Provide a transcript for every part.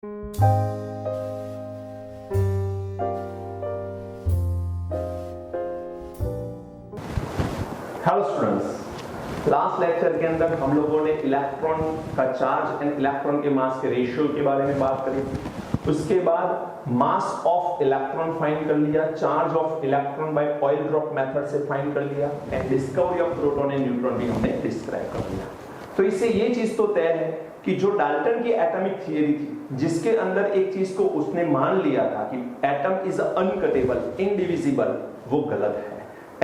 Hello students, last lecture के अंदर हम लोगों ने इलेक्ट्रॉन का चार्ज एंड इलेक्ट्रॉन के मास के रेशियो के बारे में बात करी। उसके बाद मास ऑफ इलेक्ट्रॉन फाइंड कर लिया, charge of electron by oil drop method से फाइंड कर लिया and discovery of proton and neutron भी हमने डिस्क्राइब कर लिया। तो इससे ये चीज तो तय है कि जो डाल्टन की एटॉमिक थियरी थी, जिसके अंदर एक चीज को उसने मान लिया था कि एटम इज अनकटेबल, इनडिविजिबल, वो गलत है।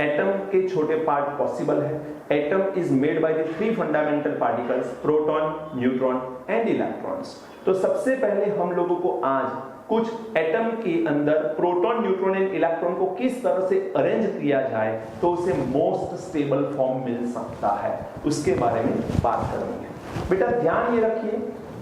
एटम के छोटे पार्ट पॉसिबल है। Atom is made by the three fundamental particles, proton, neutron and electrons. तो सबसे पहले हम लोगों को आज कुछ एटम के अंदर प्रोटॉन, न्यूट्रॉन एंड इलेक्ट्रॉन को किस तरह से अरेंज किया जाए तो उसे मोस्ट स्टेबल फॉर्म मिल सकता है, उसके बारे में बात करेंगे। बेटा ध्यान ये रखिए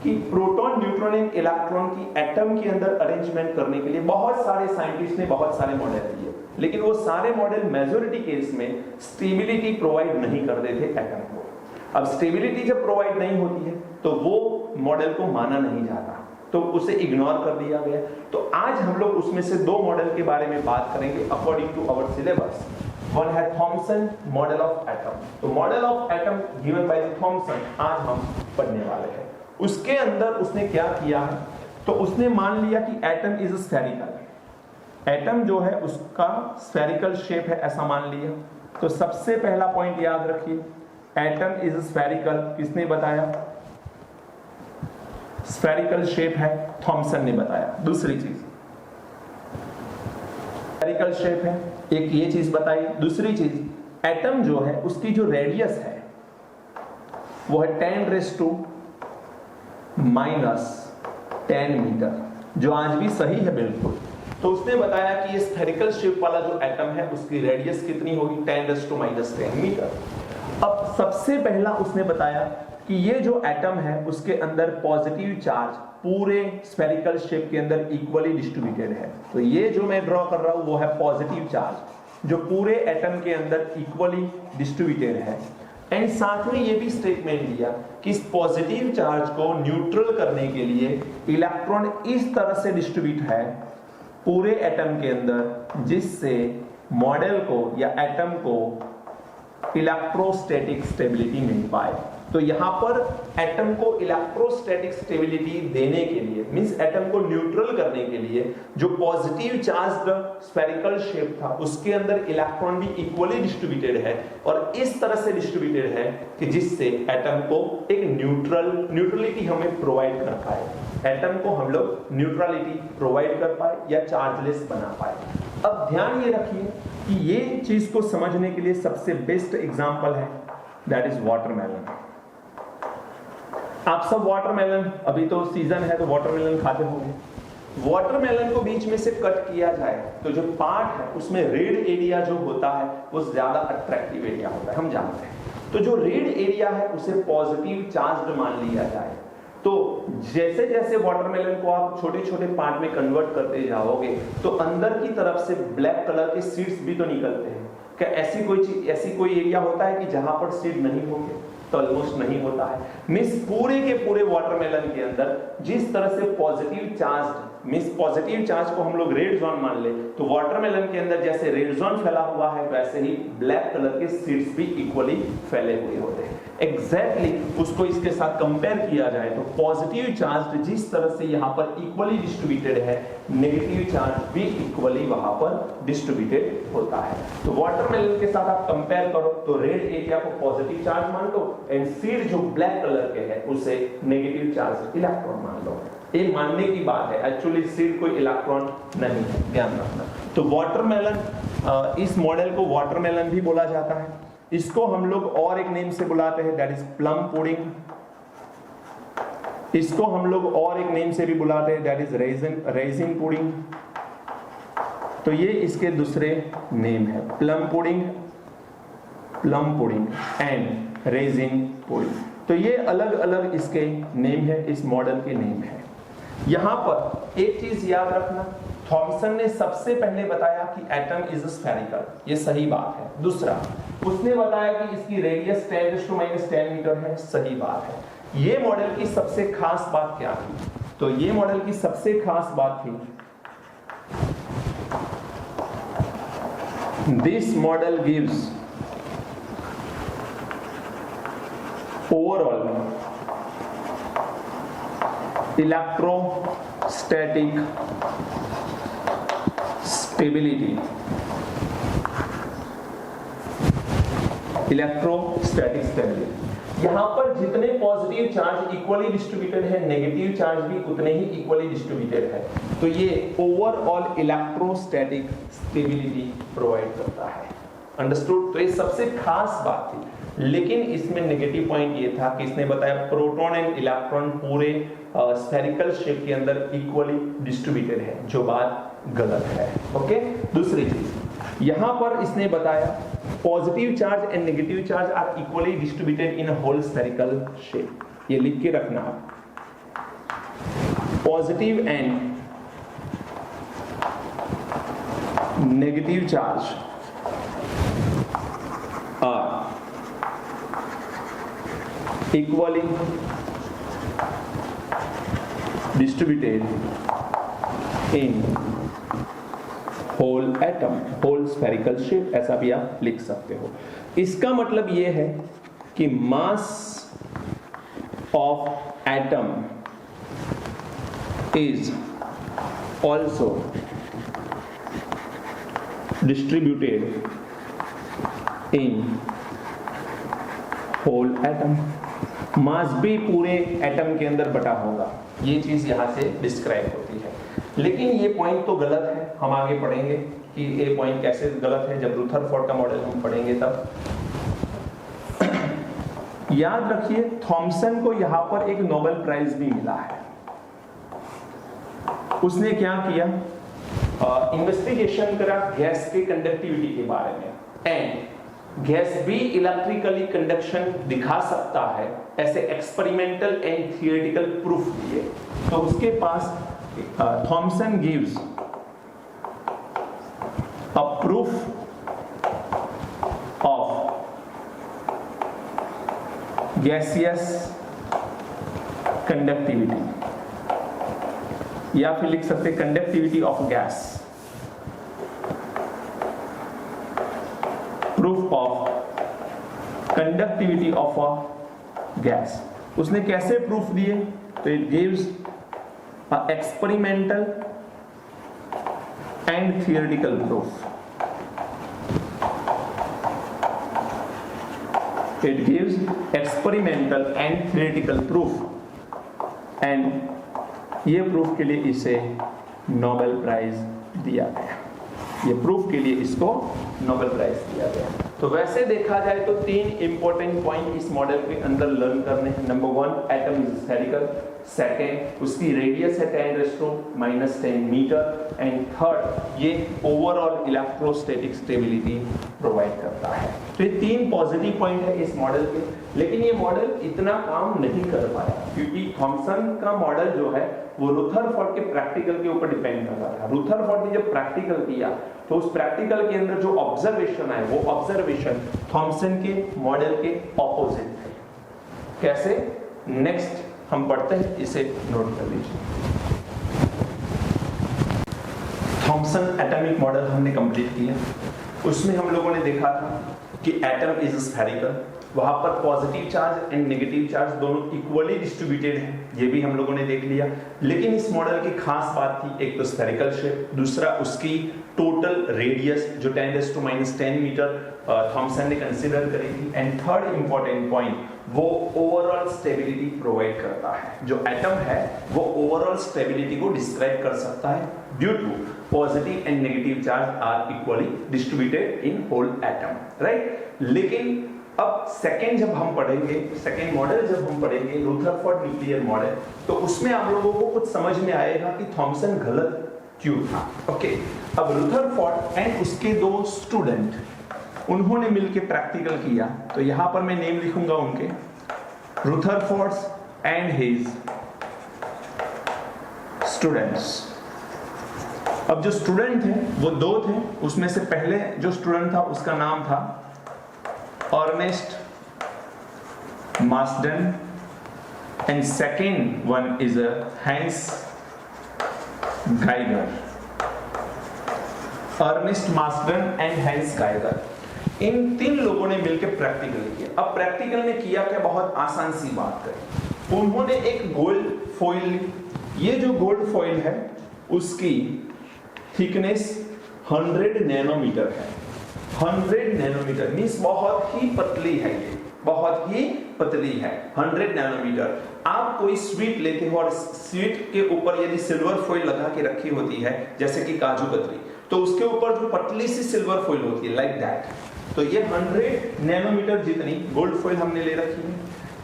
कि प्रोटॉन, न्यूट्रॉन एंड इलेक्ट्रॉन की एटम के अंदर अरेंजमेंट करने के लिए बहुत सारे साइंटिस्ट ने बहुत सारे मॉडल दिए, लेकिन वो सारे मॉडल मेजॉरिटी केस में स्टेबिलिटी प्रोवाइड नहीं करते थे एटम को। अब स्टेबिलिटी जब प्रोवाइड नहीं होती है तो वो मॉडल को माना नहीं जाता, तो उसे इग्नोर कर दिया गया। तो आज हम लोग उसमें से दो मॉडल के बारे में बात करेंगे according to our syllabus. One है थॉमसन मॉडल ऑफ एटम। तो model of atom given by Thomson आज हम पढ़ने वाले हैं। उसके अंदर उसने क्या किया है, तो उसने मान लिया कि एटम इज स्फेरिकल। एटम जो है उसका स्फेरिकल शेप है, ऐसा मान लिया। तो सबसे पहला पॉइंट याद रखिए, एटम इज स्फेरिकल। किसने बताया? स्फेरिकल शेप है, थॉमसन ने बताया। दूसरी चीज स्फेरिकल शेप है, एक ये चीज बताई। दूसरी चीज, एटम जो है उसकी जो रेडियस है वो है 10⁻⁻10 मीटर, जो आज भी सही है बिल्कुल। तो उसने बताया कि ये स्फेरिकल शेप वाला जो एटम है उसकी रेडियस कितनी होगी? 10⁻10 मीटर। अब सबसे पहला उसने बताया कि ये जो एटम है उसके अंदर पॉजिटिव चार्ज पूरे स्फेरिकल शेप के अंदर इक्वली डिस्ट्रीब्यूटेड है। तो ये जो मैं ड्रॉ कर रहा हूं वो है पॉजिटिव चार्ज जो पूरे एटम के अंदर इक्वली डिस्ट्रीब्यूटेड है। एंड साथ में ये भी स्टेटमेंट दिया कि इस पॉजिटिव चार्ज को न्यूट्रल करने के लिए इलेक्ट्रॉन इस तरह से डिस्ट्रीब्यूट है पूरे एटम के अंदर जिससे मॉडल को या एटम को इलेक्ट्रोस्टैटिक स्टेबिलिटी मिल पाए। तो यहां पर एटम को इलेक्ट्रोस्टैटिक स्टेबिलिटी देने के लिए, मींस एटम को न्यूट्रल करने के लिए, जो पॉजिटिव चार्ज्ड स्फेरिकल शेप था उसके अंदर इलेक्ट्रॉन भी इक्वली डिस्ट्रीब्यूटेड है और इस तरह से डिस्ट्रीब्यूटेड है कि जिससे एटम को एक न्यूट्रलिटी हमें प्रोवाइड कर पाए। एटम को हम लोग न्यूट्रलिटी प्रोवाइड कर पाए या चार्जलेस बना पाए। अब ध्यान ये रखिए कि ये चीज को समझने के लिए सबसे बेस्ट एग्जांपल है, दैट इज वाटरमेलन। आप सब वाटरमेलन, अभी तो सीजन है तो वाटरमेलन खाते होंगे। वाटरमेलन को बीच में से कट किया जाए तो जो पार्ट है उसमें रेड एरिया जो होता है वो ज्यादा अट्रैक्टिव एरिया होता है, हम जानते हैं। तो जो रेड एरिया है उसे पॉजिटिव चार्ज मान लिया जाए। तो जैसे जैसे वाटरमेलन को आप छोटे छोटे पार्ट में कन्वर्ट करते जाओगे तो अंदर की तरफ से ब्लैक कलर के सीड्स भी तो निकलते हैं। क्या ऐसी कोई एरिया होता है कि जहां पर सीड नहीं होंगे? तो ऑलमोस्ट नहीं होता है। मिस पूरे के पूरे वाटरमेलन के अंदर जिस तरह से पॉजिटिव चार्ज को हम लोग रेड जोन मान ले, तो वाटरमेलन के अंदर जैसे रेड जोन फैला हुआ है वैसे ही ब्लैक कलर के सीड्स भी इक्वली फैले हुए होते हैं। एग्जैक्टली उसको इसके साथ कंपेयर किया जाए तो पॉजिटिव चार्ज जिस तरह से यहाँ पर इक्वली डिस्ट्रीब्यूटेड है, नेगेटिव चार्ज भी इक्वली वहां पर डिस्ट्रीब्यूटेड होता है। तो वाटरमेलन के साथ आप कंपेयर करो तो रेड एरिया को पॉजिटिव चार्ज मान लो एंड सीड जो ब्लैक कलर के है उसे नेगेटिव चार्ज इलेक्ट्रॉन मान लो। ये मानने की बात है, एक्चुअली सीड कोई इलेक्ट्रॉन नहीं है, ध्यान रखना। तो वाटरमेलन, इस मॉडल को वाटरमेलन भी बोला जाता है। इसको हम लोग और एक नेम से बुलाते हैं, दैट इज प्लम पुडिंग। इसको हम लोग और एक नेम से भी बुलाते हैं, दैट इज रेजिन पुडिंग। तो ये इसके दूसरे नेम है, plum pudding and resin pudding. तो ये अलग अलग इसके नेम है, इस मॉडल के नेम है। यहां पर एक चीज याद रखना, थॉमसन ने सबसे पहले बताया कि एटम इज स्फेरिकल, ये सही बात है। दूसरा, उसने बताया कि इसकी रेडियस 10⁻⁻10 मीटर है, सही बात है। ये मॉडल की सबसे खास बात क्या थी तो ये मॉडल की सबसे खास बात थी, this model gives overall electrostatic stability, electrostatic stability. यहां पर जितने पॉजिटिव चार्ज इक्वली डिस्ट्रीब्यूटेड है, नेगेटिव चार्ज भी उतने ही इक्वली डिस्ट्रीब्यूटेड है। तो ये ओवरऑल इलेक्ट्रोस्टैटिक स्टेबिलिटी प्रोवाइड करता है। अंडरस्टूड? तो ये सबसे खास बात थी। लेकिन इसमें नेगेटिव पॉइंट ये था कि इसने बताया प्रोटॉन एंड इलेक्ट्रॉन पूरे स्फेरिकल शेप के अंदर इक्वली डिस्ट्रीब्यूटेड है, जो बात गलत है। ओके, दूसरी चीज यहां पर इसने बताया positive charge and negative charge are equally distributed in a whole spherical shape. ये लिख के रखना आप, positive and negative charge are equally distributed in whole atom, whole spherical shape, ऐसा भी आप लिख सकते हो। इसका मतलब ये है कि mass of atom is also distributed in whole atom, मास भी पूरे एटम के अंदर बटा होगा। ये चीज यहां से डिस्क्राइब होती है। लेकिन ये पॉइंट तो गलत है, हम आगे पढ़ेंगे कि ये पॉइंट कैसे गलत है जब रुथरफोर्ड का मॉडल हम पढ़ेंगे तब। याद रखिए थॉमसन को यहां पर एक नोबेल प्राइज भी मिला है। उसने क्या किया, इन्वेस्टिगेशन करा गैस के कंडक्टिविटी के बारे में, एंड गैस भी इलेक्ट्रिकली कंडक्शन दिखा सकता है, ऐसे एक्सपेरिमेंटल एंड थियोरेटिकल प्रूफ दिए। तो उसके पास Thomson gives a proof of gaseous conductivity, या फिर लिख सकते conductivity of gas, proof of conductivity of a gas. उसने कैसे प्रूफ दिए, तो it gives a experimental and theoretical proof. It gives experimental and theoretical proof, and ये proof के लिए इसे नोबेल प्राइज दिया गया। ये प्रूफ के लिए इसको नोबेल प्राइज दिया गया। तो वैसे देखा जाए तो तीन इंपॉर्टेंट पॉइंट इस मॉडल के अंदर लर्न करने हैं। Number 1, atom is spherical. Second, उसकी रेडियस है 10⁻⁻10 मीटर। एंड थर्ड, ये ओवरऑल इलेक्ट्रोस्टैटिक स्टेबिलिटी प्रोवाइड करता है। तो ये तीन पॉजिटिव पॉइंट है इस मॉडल के। लेकिन ये मॉडल इतना काम नहीं कर पाया क्योंकि थॉमसन का मॉडल जो है वो रुथरफोर्ड के प्रैक्टिकल के ऊपर डिपेंड कर रहा था। रुथरफोर्ड ने जब प्रैक्टिकल किया तो उस प्रैक्टिकल के अंदर जो ऑब्जर्वेशन है वो ऑब्जर्वेशन थॉमसन के मॉडल के ऑपोजिट थे। कैसे? नेक्स्ट हम पढ़ते हैं, इसे नोट कर लीजिए। थॉमसन एटॉमिक मॉडल हमने कंप्लीट किया। उसमें हम लोगों ने देखा था कि एटम इज स्फेरिकल, वहां पर positive charge and negative charge दोनों इक्वली डिस्ट्रीब्यूटेड है, ये भी हम लोगों ने देख लिया। लेकिन इस मॉडल की खास बात थी, एक तो स्फेरिकल शेप, दूसरा उसकी टोटल रेडियस जो 10⁻⁻10 मीटर थॉमसन ने कंसीडर करी थी। एंड थर्ड इंपॉर्टेंट पॉइंट, वो ओवरऑल स्टेबिलिटी प्रोवाइड करता है। जो एटम है वो ओवरऑल स्टेबिलिटी को डिस्क्राइब कर सकता है due to positive and negative charge are equally distributed in whole atom, right. लेकिन अब सेकेंड जब हम पढ़ेंगे, सेकेंड मॉडल जब हम पढ़ेंगे रुथरफोर्ड न्यूक्लियर मॉडल, तो उसमें आप लोगों को कुछ समझ में आएगा कि थॉमसन गलत क्यों था। ओके, अब रुथरफोर्ड एंड उसके दो स्टूडेंट, उन्होंने मिलकर प्रैक्टिकल किया। तो यहां पर मैं नेम लिखूंगा उनके, रुथरफोर्ड एंड हिज स्टूडेंट्स। अब जो स्टूडेंट थे वो दो थे, उसमें से पहले जो स्टूडेंट था उसका नाम था Ernest Marsden and second one is a Hans Geiger. Ernest Marsden and Hans Geiger, इन तीन लोगों ने मिलकर प्रैक्टिकल किया। अब प्रैक्टिकल ने किया क्या, बहुत आसान सी बात करें, उन्होंने एक गोल्ड फॉइल ली। ये जो गोल्ड फॉइल है उसकी थिकनेस 100 नैनोमीटर है। 100 नैनोमीटर मींस बहुत ही पतली है, ये बहुत ही पतली है, 100 नैनोमीटर। आप कोई स्वीट लेते हो और स्वीट के ऊपर यदि सिल्वर फॉइल लगा के रखी होती है, जैसे कि काजू कतरी, तो उसके ऊपर जो पतली सी सिल्वर फॉइल होती है लाइक दैट, तो ये 100 नैनोमीटर जितनी गोल्ड फॉइल हमने ले रखी है।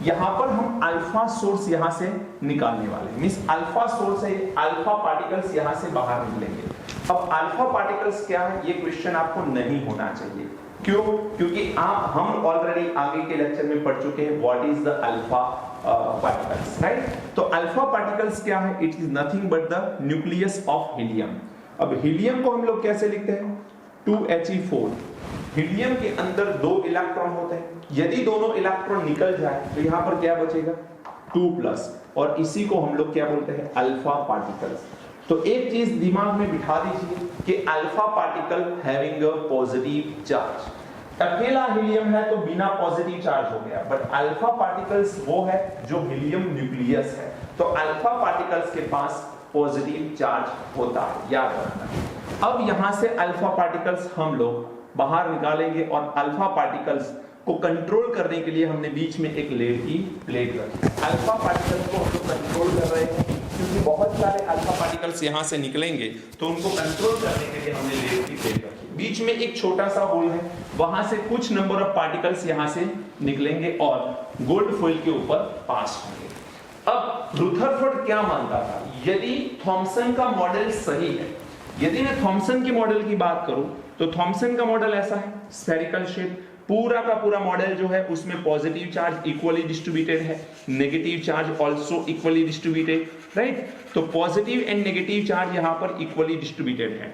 यहां पर हम अल्फा सोर्स यहां से निकालने वाले, मींस अल्फा सोर्स है, अल्फा पार्टिकल्स यहां से बाहर निकलेंगे। अब अल्फा पार्टिकल्स क्या है, ये क्वेश्चन आपको नहीं होना चाहिए। क्यों? क्योंकि हम ऑलरेडी आगे के लेक्चर में पढ़ चुके हैं what is the alpha particles, right. तो अल्फा पार्टिकल्स क्या है, it is nothing but the nucleus of helium. अब हीलियम को हम लोग कैसे लिखते हैं, 2He4। हीलियम के अंदर 2 इलेक्ट्रॉन होते हैं, यदि दोनों इलेक्ट्रॉन निकल जाए तो यहां पर क्या बचेगा, 2+, और इसी को हम लोग क्या बोलते हैं, अल्फा पार्टिकल्स। तो एक चीज दिमाग में बिठा दीजिए कि alpha particle having a positive charge. अकेला हीलियम है तो बिना पॉजिटिव चार्ज हो गया, बट अल्फा पार्टिकल्स वो है जो हीलियम न्यूक्लियस है, तो अल्फा पार्टिकल्स के पास पॉजिटिव चार्ज होता है, याद रखना। अब यहां से अल्फा पार्टिकल्स हम लोग बाहर निकालेंगे और अल्फा पार्टिकल्स को कंट्रोल करने के लिए हमने बीच में एक लेड की प्लेट रखी। अल्फा पार्टिकल्स को हम लोग कंट्रोल कर रहे हैं क्योंकि बहुत सारे अल्फा पार्टिकल्स यहां से निकलेंगे, तो उनको कंट्रोल करने के लिए हमने लेड की प्लेट रखी। बीच में एक छोटा सा होल है, वहां से कुछ नंबर ऑफ पार्टिकल्स यहां से निकलेंगे और गोल्ड फॉइल के ऊपर पास होंगे। अब रुदरफोर्ड क्या मानता था, यदि थॉमसन का मॉडल सही है, यदि मैं थॉमसन के मॉडल की बात करूं तो थॉमसन का मॉडल ऐसा है, स्फेरिकल शेप, पूरा का पूरा मॉडल जो है उसमें पॉजिटिव चार्ज इक्वली डिस्ट्रीब्यूटेड है, negative charge also equally distributed, right. तो पॉजिटिव एंड नेगेटिव चार्ज यहां पर इक्वली डिस्ट्रीब्यूटेड है।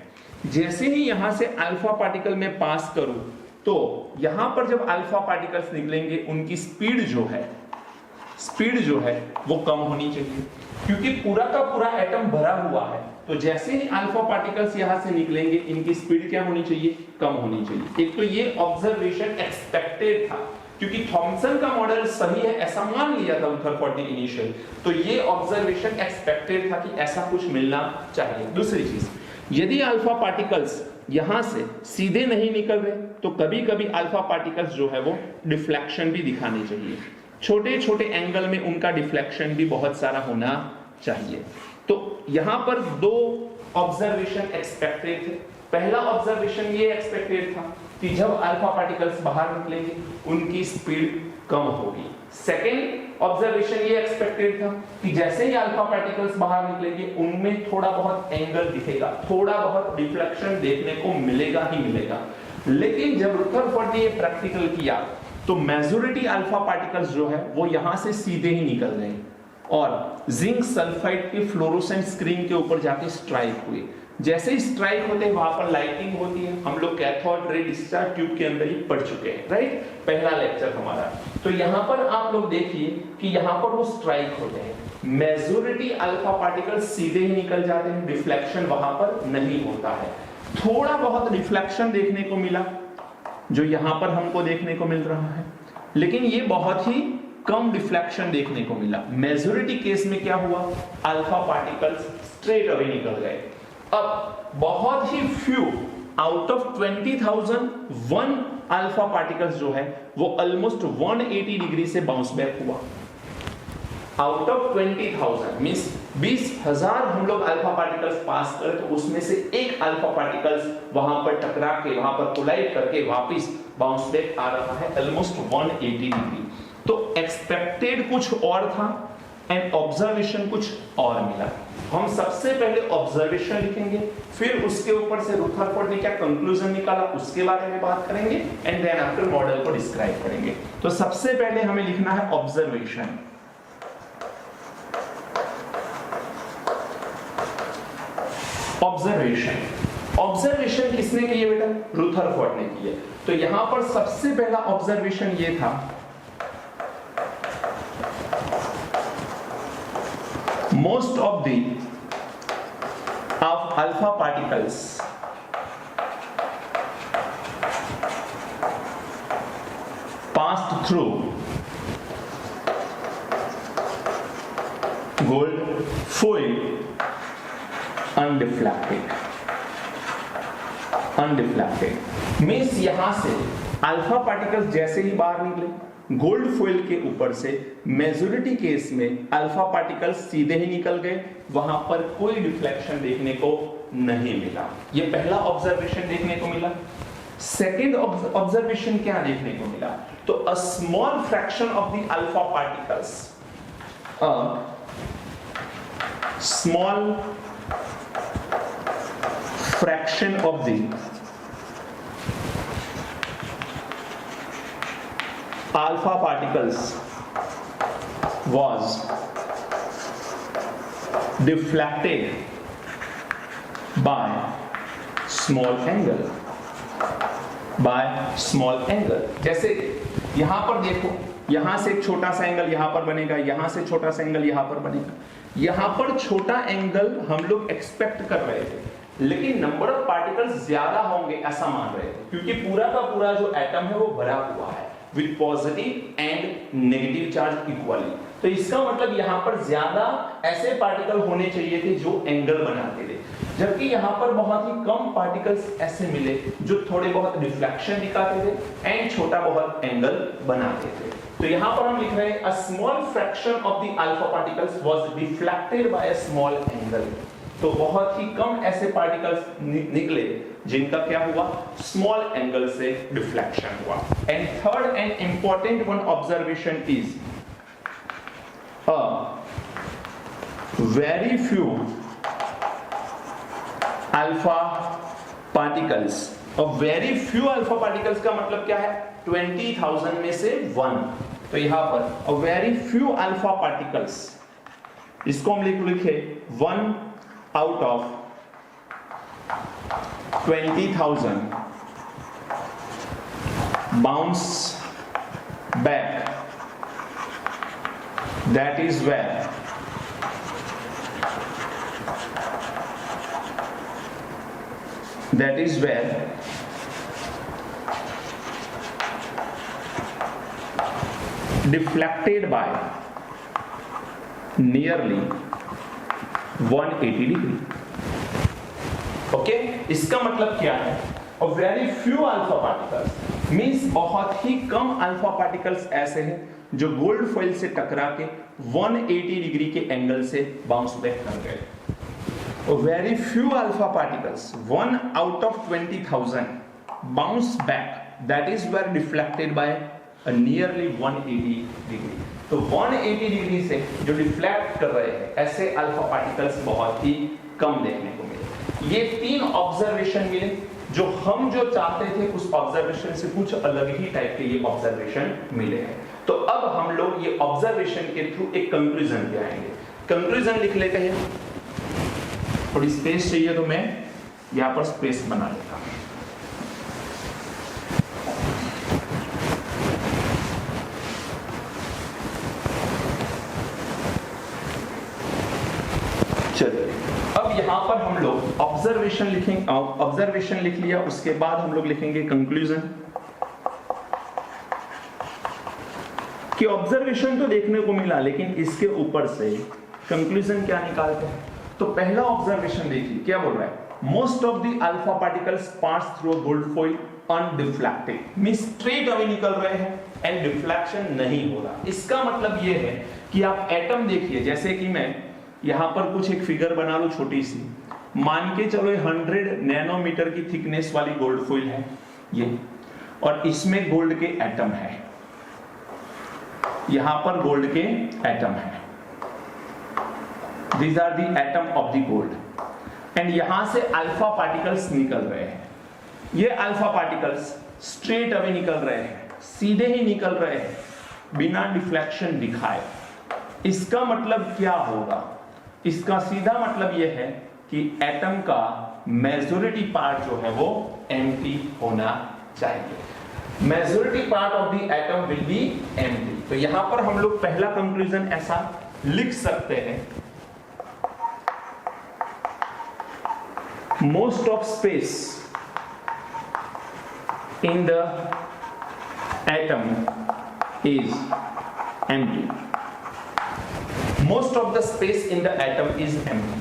जैसे ही यहां से अल्फा पार्टिकल में पास करूं तो यहां पर जब अल्फा पार्टिकल्स निकलेंगे उनकी स्पीड जो है वो कम होनी चाहिए, क्योंकि पूरा का पूरा एटम भरा हुआ है। तो जैसे ही अल्फा पार्टिकल्स यहां से निकलेंगे इनकी स्पीड क्या होनी चाहिए, कम होनी चाहिए। एक तो ये ऑब्जर्वेशन एक्सपेक्टेड था, क्योंकि थॉमसन का मॉडल सही है ऐसा मान लिया था रुदरफोर्ड ने इनिशियल, तो ये ऑब्जर्वेशन एक्सपेक्टेड था कि ऐसा कुछ मिलना चाहिए। दूसरी चीज, यदि अल्फा पार्टिकल्स यहां से सीधे नहीं निकल रहे तो कभी कभी अल्फा पार्टिकल्स जो है वो डिफ्लेक्शन भी दिखाने चाहिए, छोटे छोटे एंगल में उनका डिफ्लेक्शन भी बहुत सारा होना चाहिए। तो यहां पर 2 ऑब्जर्वेशन एक्सपेक्टेड थे। पहला ऑब्जर्वेशन ये एक्सपेक्टेड था कि जब अल्फा पार्टिकल्स बाहर निकलेंगे उनकी स्पीड कम होगी। सेकेंड ऑब्जर्वेशन ये एक्सपेक्टेड था कि जैसे ही अल्फा पार्टिकल्स बाहर निकलेंगे उनमें थोड़ा बहुत एंगल दिखेगा, थोड़ा बहुत डिफ्लेक्शन देखने को मिलेगा ही मिलेगा। लेकिन जब रुदरफोर्ड ने ये प्रैक्टिकल किया तो मेजॉरिटी अल्फा पार्टिकल्स जो है वो यहां से सीधे ही निकल गए और जिंक सल्फाइड के फ्लोरोसेंट स्क्रीन के ऊपर जाके स्ट्राइक हुए। जैसे ही स्ट्राइक होते हैं वहां पर लाइटिंग होती है, हम लोग कैथोड रे डिस्चार्ज ट्यूब के अंदर ही पढ़ चुके हैं, राइट, पहला लेक्चर हमारा। तो यहां पर आप लोग देखिए कि यहां पर वो स्ट्राइक होते हैं, मेजॉरिटी अल्फा पार्टिकल्स सीधे ही निकल जाते हैं, डिफ्लेक्शन वहां पर नहीं होता है। थोड़ा बहुत डिफ्लेक्शन देखने को मिला जो यहां पर हमको देखने को मिल रहा है, लेकिन ये बहुत ही कम डिफ्लेक्शन देखने को मिला। मेजॉरिटी केस में क्या हुआ, अल्फा पार्टिकल्स स्ट्रेट अवे निकल गए। अब बहुत ही few out of 20,000 1 alpha particles जो है वो ऑलमोस्ट 180 डिग्री से बाउंस बैक हुआ। आउट ऑफ 20,000 मींस 20,000 हम लोग अल्फा पार्टिकल्स पास करें तो उसमें से एक अल्फा पार्टिकल्स वहां पर टकरा के वहां पर कोलाइड करके वापस बाउंस बैक आ रहा है ऑलमोस्ट 180 डिग्री। तो एक्सपेक्टेड कुछ और था एंड ऑब्जर्वेशन कुछ और मिला। हम सबसे पहले ऑब्जर्वेशन लिखेंगे, फिर उसके ऊपर से रुदरफोर्ड ने क्या कंक्लूजन निकाला उसके बारे में बात करेंगे एंड देन आफ्टर मॉडल को डिस्क्राइब करेंगे। तो सबसे पहले हमें लिखना है ऑब्जर्वेशन। ऑब्जर्वेशन किसने की है बेटा, रुदरफोर्ड ने की है। तो यहां पर सबसे पहला ऑब्जर्वेशन ये था most of alpha particles passed through gold foil undeflected means यहां से अल्फा पार्टिकल्स जैसे ही बाहर निकले गोल्ड फॉइल के ऊपर से, मेजॉरिटी केस में अल्फा पार्टिकल्स सीधे ही निकल गए, वहां पर कोई डिफ्लेक्शन देखने को नहीं मिला। ये पहला ऑब्जर्वेशन देखने को मिला। सेकेंड ऑब्जर्वेशन क्या देखने को मिला? तो a small fraction of the alpha particles, small fraction of the alpha particles was deflected by small angle, जैसे यहां पर देखो, यहां से एक छोटा सा एंगल यहां पर बनेगा, यहां से छोटा सा एंगल यहां पर बनेगा। यहां पर छोटा एंगल हम लोग एक्सपेक्ट कर रहे थे, लेकिन नंबर ऑफ पार्टिकल्स ज्यादा होंगे ऐसा मान रहे थे, क्योंकि पूरा का पूरा जो एटम है वो भरा हुआ है with positive and negative charge equally. तो इसका मतलब यहां पर ज्यादा ऐसे पार्टिकल होने चाहिए थे जो एंगल बनाते थे, जबकि यहां पर बहुत ही कम पार्टिकल्स ऐसे मिले जो थोड़े बहुत रिफ्लेक्शन दिखाते थे एंड छोटा बहुत एंगल बनाते थे। तो यहां पर हम लिख रहे हैं a small fraction of the alpha particles was deflected by a small angle. तो बहुत ही कम ऐसे पार्टिकल्स निकले जिनका क्या हुआ, स्मॉल एंगल से डिफ्लेक्शन हुआ। And third and important one observation is very few alpha particles. और वेरी फ्यू अल्फा पार्टिकल्स का मतलब क्या है, 20,000 में से 1। तो यहां पर वेरी फ्यू अल्फा पार्टिकल्स, इसको हम लिखे 1 out of 20,000 bounce back. That is where deflected by nearly 180 degree. Okay, इसका मतलब क्या है, और very few alpha particles means बहुत ही कम अल्फा पार्टिकल्स ऐसे हैं जो गोल्ड फॉइल से टकरा के 180 डिग्री के एंगल से बाउंस बैक कर गए। और very few alpha particles 1 out of 20,000 bounce back, that is were deflected by nearly 180 degree. तो 180 डिग्री से जो डिफ्लेक्ट कर रहे हैं ऐसे अल्फा पार्टिकल्स बहुत ही कम देखने को मिले। ये 3 ऑब्जर्वेशन मिले, जो हम जो चाहते थे उस ऑब्जर्वेशन से कुछ अलग ही टाइप के ये ऑब्जर्वेशन मिले हैं। तो अब हम लोग ये ऑब्जर्वेशन के थ्रू एक कंक्लूजन पे आएंगे। कंक्लूजन लिख लेते हैं, थोड़ी स्पेस चाहिए तो मैं यहां पर स्पेस बना लेता हूं। अब यहां पर हम लोग ऑब्जर्वेशन लिखेंगे, ऑब्जर्वेशन लिख लिया, उसके बाद हम लोग लिखेंगे कंक्लूजन। कि ऑब्जर्वेशन तो देखने को मिला, लेकिन इसके ऊपर से कंक्लूजन क्या निकालते हैं। तो पहला ऑब्जर्वेशन देखिए क्या बोल रहा है, most of the alpha particles pass through gold foil undeflected, means straight away निकल रहे हैं एंड डिफ्लेक्शन नहीं हो रहा। इसका मतलब यह है कि आप एटम देखिए, जैसे कि मैं यहां पर कुछ एक फिगर बना लूं छोटी सी, मान के चलो 100 नैनोमीटर की थिकनेस वाली गोल्ड फॉइल है ये, और इसमें गोल्ड के एटम है, यहां पर गोल्ड के एटम है, these are the atom of the gold, and यहां से अल्फा पार्टिकल्स निकल रहे हैं। ये अल्फा पार्टिकल्स स्ट्रेट अवे निकल रहे हैं, सीधे ही निकल रहे हैं बिना डिफ्लेक्शन दिखाए। इसका मतलब क्या होगा, इसका सीधा मतलब यह है कि एटम का मेजॉरिटी पार्ट जो है वो एम्प्टी होना चाहिए। Majority part of the atom will be empty. तो यहां पर हम लोग पहला कंक्लूजन ऐसा लिख सकते हैं most of space in the atom is empty. Most of the space in the atom is empty.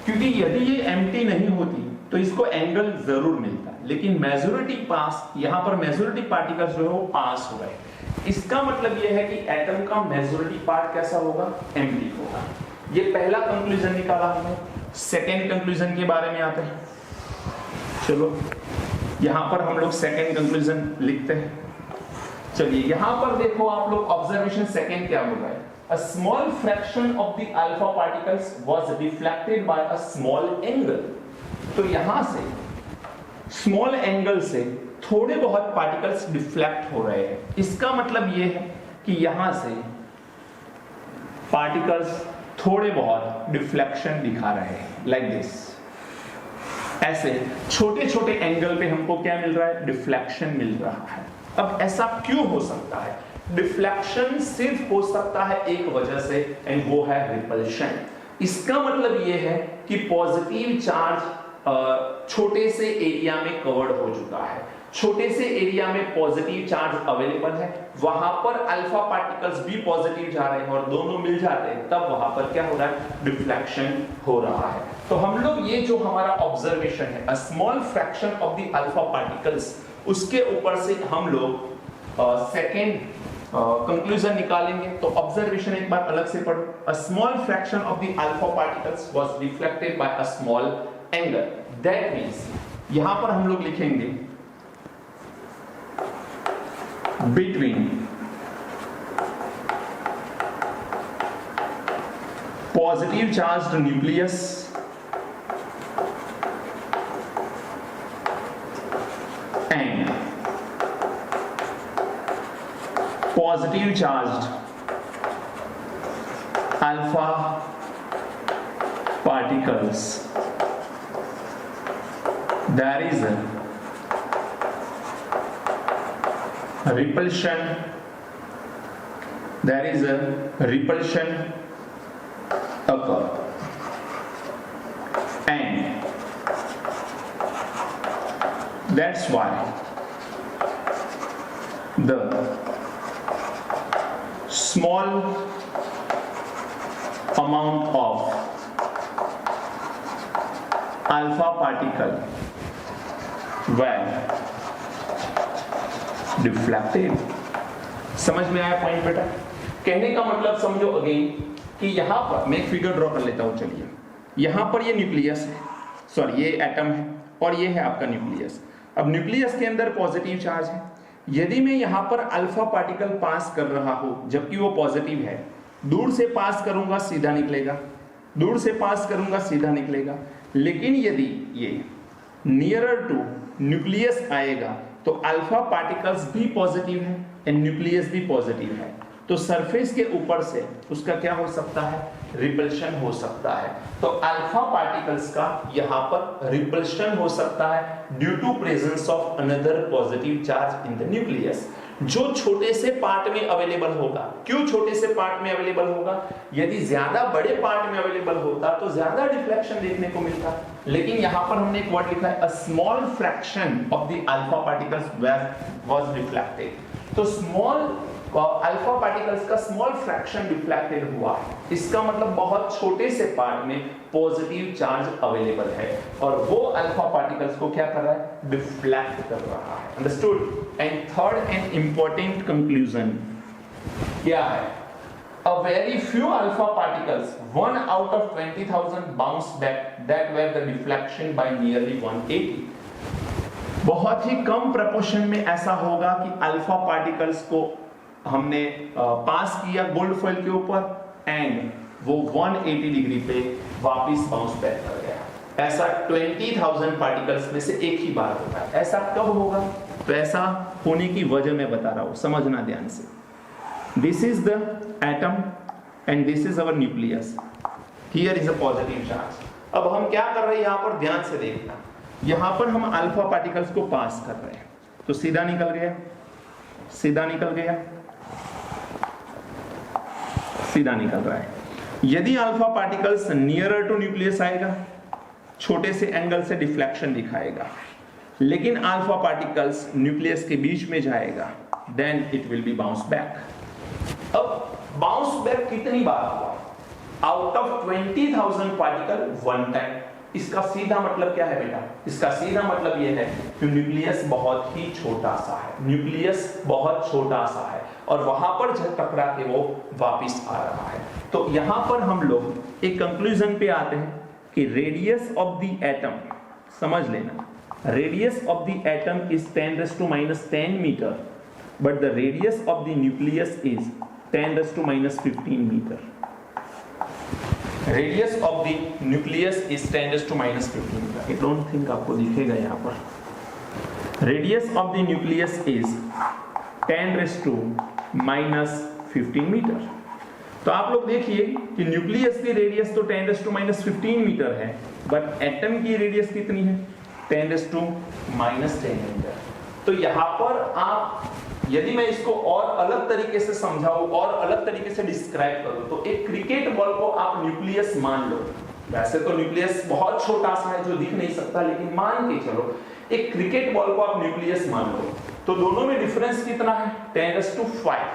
क्योंकि यदि ये empty नहीं होती तो इसको एंगल जरूर मिलता, लेकिन मेजॉरिटी पास, यहां पर मेजॉरिटी पार्टिकल्स जो है वो पास हो गए। इसका मतलब ये है कि एटम का मेजॉरिटी पार्ट कैसा होगा, एम्प्टी होगा। ये पहला कंक्लूजन निकाला हमने। सेकेंड कंक्लूजन के बारे में आते हैं। चलो यहां पर हम लोग सेकेंड कंक्लूजन लिखते हैं। चलिए यहां पर देखो आप लोग, ऑब्जर्वेशन सेकेंड क्या होगा, a small fraction of the alpha particles was reflected by a small angle। तो यहां से स्मॉल एंगल से थोड़े बहुत पार्टिकल्स डिफ्लेक्ट हो रहे हैं। इसका मतलब यह है कि यहां से पार्टिकल्स थोड़े बहुत डिफ्लेक्शन दिखा रहे हैं, लाइक दिस। ऐसे छोटे छोटे एंगल पे हमको क्या मिल रहा है, डिफ्लेक्शन मिल रहा है। अब ऐसा क्यों हो सकता है? डिफ्लेक्शन सिर्फ हो सकता है एक वजह से, एंड वो है रिपल्शन। इसका मतलब यह है कि पॉजिटिव चार्ज छोटे से एरिया में कवर्ड हो चुका है, छोटे से एरिया में पॉजिटिव चार्ज अवेलेबल है, वहां पर अल्फा पार्टिकल्स भी पॉजिटिव जा रहे हैं और दोनों मिल जाते हैं, तब वहां पर क्या हो रहा है, डिफ्लेक्शन हो रहा है। तो हम लोग ये जो हमारा ऑब्जर्वेशन है, a small fraction of the alpha particles, उसके ऊपर से हम लोग सेकेंड कंक्लूजन निकालेंगे। तो ऑब्जर्वेशन एक बार अलग से पढ़ो। A small fraction of the alpha particles was reflected by a small angle. That means यहां पर हम लोग लिखेंगे between positive charged nucleus and positive charged alpha particles, there is a repulsion, occur, and that's why the small amount of alpha particle were deflected। समझ में आया point बेटा? कहने का मतलब समझो अगेन कि यहां पर मैं एक फिगर ड्रॉ कर लेता हूं। चलिए यहां पर ये न्यूक्लियस है, सॉरी ये एटम है और ये है आपका न्यूक्लियस। अब न्यूक्लियस के अंदर पॉजिटिव चार्ज है। यदि मैं यहां पर अल्फा पार्टिकल पास कर रहा हूं जबकि वो पॉजिटिव है, दूर से पास करूंगा सीधा निकलेगा, दूर से पास करूंगा सीधा निकलेगा। लेकिन यदि ये नियरर टू न्यूक्लियस आएगा तो अल्फा पार्टिकल्स भी पॉजिटिव है एंड न्यूक्लियस भी पॉजिटिव है, तो सरफेस के ऊपर से उसका क्या हो सकता है, रिपल्शन हो सकता है। तो अल्फा पार्टिकल्स का यहां पर रिपल्शन हो सकता है due to presence of another positive charge in the nucleus, जो छोटे से पार्ट में अवेलेबल होगा। क्यों छोटे से पार्ट में अवेलेबल होगा? यदि ज्यादा बड़े पार्ट में अवेलेबल होता तो ज्यादा डिफ्लेक्शन देखने को मिलता, लेकिन यहां पर हमने एक वर्ड लिखा है, a small fraction of the alpha particles was reflected. तो स्मॉल अल्फा पार्टिकल्स का स्मॉल फ्रैक्शन रिफ्लेक्टेड हुआ, इसका मतलब बहुत छोटे से पार्ट में पॉजिटिव चार्ज अवेलेबल है और वो अल्फा पार्टिकल्स को क्या कर रहा है, डिफ्लेक्ट कर रहा है। Understood? And third and important conclusion क्या है, a very few alpha particles, 1 out of 20,000 bounced back, that were the deflection by nearly 180। बहुत ही कम प्रपोर्शन में ऐसा होगा कि अल्फा पार्टिकल्स को हमने पास किया गोल्ड फॉइल के ऊपर एंड वो 180 डिग्री पे वापस बाउंस बैक कर गया। ऐसा 20,000 पार्टिकल्स में से एक ही बार होता है। ऐसा कब होगा? तो ऐसा होने की वजह मैं बता रहा हूं, समझना ध्यान से। This is the atom and this is our nucleus, here is a positive charge. अब हम क्या कर रहे हैं यहां पर, ध्यान से देखना। यहां पर हम अल्फा पार्टिकल्स को पास कर रहे हैं, तो सीधा निकल गया, सीधा निकल गया, सीधा निकल रहा है। यदि alpha particles nearer to nucleus आएगा छोटे से एंगल से डिफ्लेक्शन दिखाएगा, लेकिन अल्फा पार्टिकल्स न्यूक्लियस के बीच में जाएगा, then it will be bounce back. अब बाउंस बैक कितनी बार हुआ? Out of 20,000 particle one time. इसका सीधा मतलब क्या है बेटा? इसका सीधा मतलब यह है कि न्यूक्लियस बहुत ही छोटा सा है, न्यूक्लियस बहुत छोटा सा है और वहां पर जब टकरा के वो वापस आ रहा है। तो यहां पर हम लोग एक कंक्लूजन पे आते हैं कि रेडियस ऑफ द एटम, समझ लेना, radius of the atom is 10⁻⁻10 metre, but the radius of the nucleus is 10⁻⁻15 metre. Radius of the nucleus is 10⁻⁻15 metre. I don't think आपको दिखेगा यहाँ पर। Radius of the nucleus is 10⁻⁻15 metre. तो आप लोग देखिए कि न्यूक्लियस की रेडियस तो 10⁻⁻15 मीटर है, बट एटम की रेडियस कितनी है? 10⁻⁻10 मीटर। तो यहां पर आप, यदि मैं इसको और अलग तरीके से समझाऊं और अलग तरीके से डिस्क्राइब करूं, तो एक क्रिकेट बॉल को आप न्यूक्लियस मान लो। वैसे तो न्यूक्लियस बहुत छोटा सा है जो दिख नहीं सकता, लेकिन मान के चलो एक क्रिकेट बॉल को आप न्यूक्लियस मान लो, तो दोनों में डिफरेंस कितना है? 10⁻5।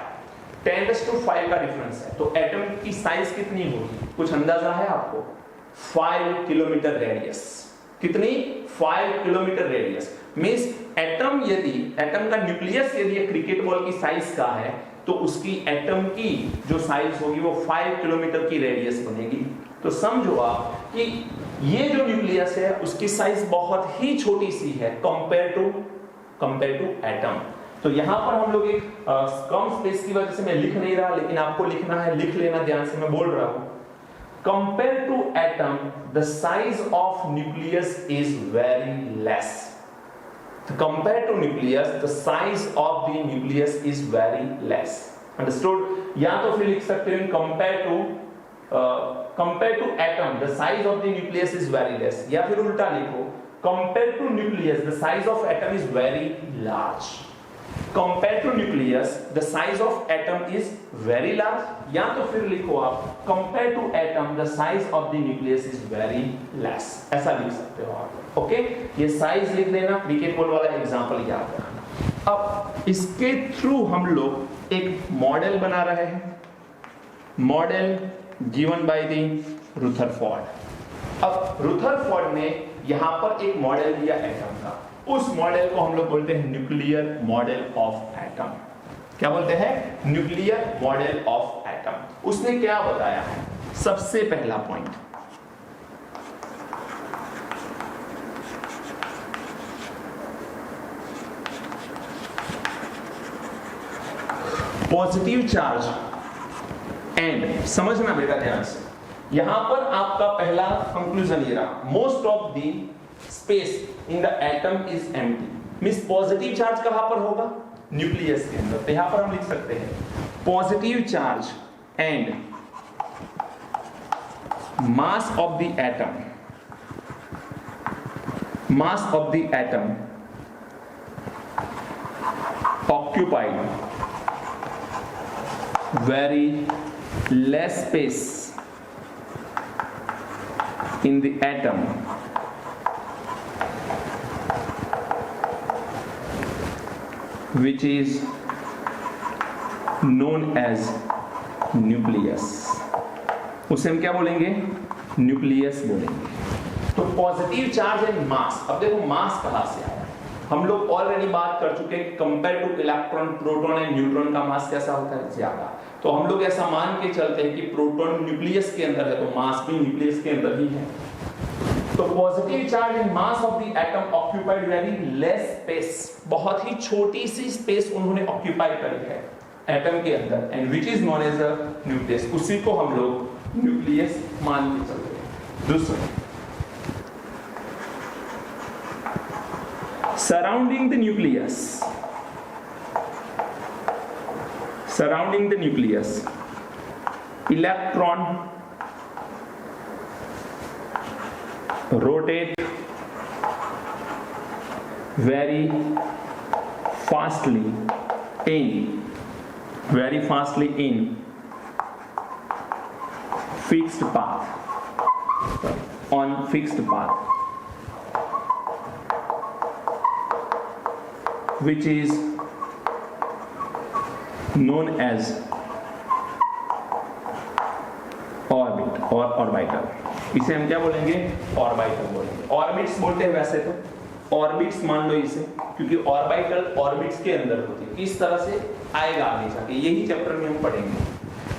10⁻5 का डिफरेंस है। तो एटम की साइज कितनी होगी? कुछ अंदाजा है आपको? 5 किलोमीटर रेडियस। कितनी? 5 किलोमीटर रेडियस। मींस एटम, यदि एटम का न्यूक्लियस यदि एक क्रिकेट बॉल की साइज का है, तो उसकी एटम की जो साइज होगी वो 5 किलोमीटर की रेडियस बनेगी। तो समझो आप कि ये जो न्यूक्लियस है उसकी साइज बहुत ही छोटी सी है कंपेयर टू एटम। तो यहां पर हम लोग एक कम स्पेस की वजह से मैं लिख नहीं रहा, लेकिन आपको लिखना है, लिख लेना ध्यान से, मैं बोल रहा हूं। Compared to atom, the size of nucleus is very less. Compared to nucleus, the size of the nucleus is very less. Understood? या तो फिर लिख सकते हैं compared to atom, the size of the nucleus is very less. या फिर उल्टा लिखो, compared to nucleus, the size of atom is very large. Compared to nucleus, the size of atom is very large. या तो फिर लिखो आप compared to atom, the size of the nucleus is very less. ऐसा लिख सकते हो आप। ओके, ये साइज लिख देना, क्रिकेट बॉल वाला एग्जांपल याद रखना। अब इसके थ्रू हम लोग एक मॉडल बना रहे हैं, model given by the Rutherford. अब रुथरफोर्ड ने यहां पर एक मॉडल दिया एटम का, उस मॉडल को हम लोग बोलते हैं न्यूक्लियर मॉडल ऑफ एटम। क्या बोलते हैं? Nuclear model of atom. उसने क्या बताया है? सबसे पहला पॉइंट, पॉजिटिव चार्ज एंड, समझना बेटा ध्यान से, यहां पर आपका पहला कंक्लूजन ये रहा, most of the space in the atom is empty. Means positive charge कहां पर होगा? न्यूक्लियस के अंदर। तो यहां पर हम लिख सकते हैं positive charge and mass of the atom, mass of the atom occupied very less space in the atom which is known as nucleus। उसे हम क्या बोलेंगे? न्यूक्लियस बोलेंगे। तो पॉजिटिव चार्ज एंड मास। अब देखो मास कहां से आया? हम लोग ऑलरेडी बात कर चुके हैं compare two electron, proton and neutron का मास कैसा होता है? ज्यादा। तो हम लोग ऐसा मान के चलते हैं कि प्रोटॉन न्यूक्लियस के अंदर है, तो मास भी न्यूक्लियस के अंदर ही है। तो positive charge and mass of the atom occupied very less space, बहुत ही छोटी सी स्पेस उन्होंने ऑक्यूपाई करी है एटम के अंदर, and which is known as a nucleus. उसी को हम लोग न्यूक्लियस मान के चलते हैं। दूसरा, surrounding the nucleus, surrounding the nucleus, electron rotate very fastly in fixed path, on fixed path, which is known as orbit और ऑर्बिटल। इसे हम क्या बोलेंगे? ऑर्बिटल बोलेंगे। ऑर्बिट्स बोलते हैं वैसे तो, ऑर्बिट्स मान लो इसे, क्योंकि ऑर्बिटल ऑर्बिट्स के अंदर होती है। किस तरह से आएगा आगे जाके, यही चैप्टर में हम पढ़ेंगे।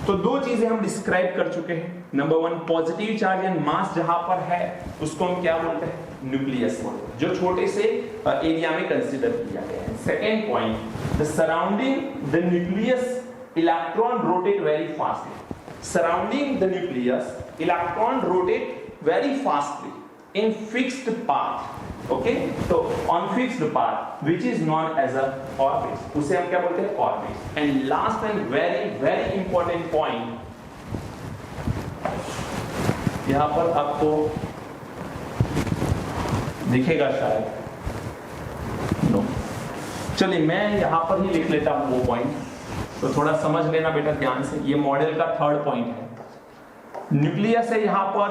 तो दो चीजें हम डिस्क्राइब कर चुके हैं। Number one, positive charge and मास जहां पर है उसको हम क्या बोलते हैं? न्यूक्लियस बोलते हैं, जो छोटे से एरिया में कंसीडर किया गया है। Second point, the surrounding the nucleus electron rotate very fastly. Surrounding the nucleus, electron rotate very fastly in fixed path. Okay, so on fixed path, which is known as a orbit. उसे हम क्या बोलते हैं? Orbit. And last and very important point, यहाँ पर आपको दिखेगा शायद, नो, चलिए मैं यहाँ पर ही लिख लेता हूँ वो पॉइंट, तो थोड़ा समझ लेना बेटा ध्यान से। ये मॉडल का थर्ड पॉइंट है। न्यूक्लियस है यहाँ पर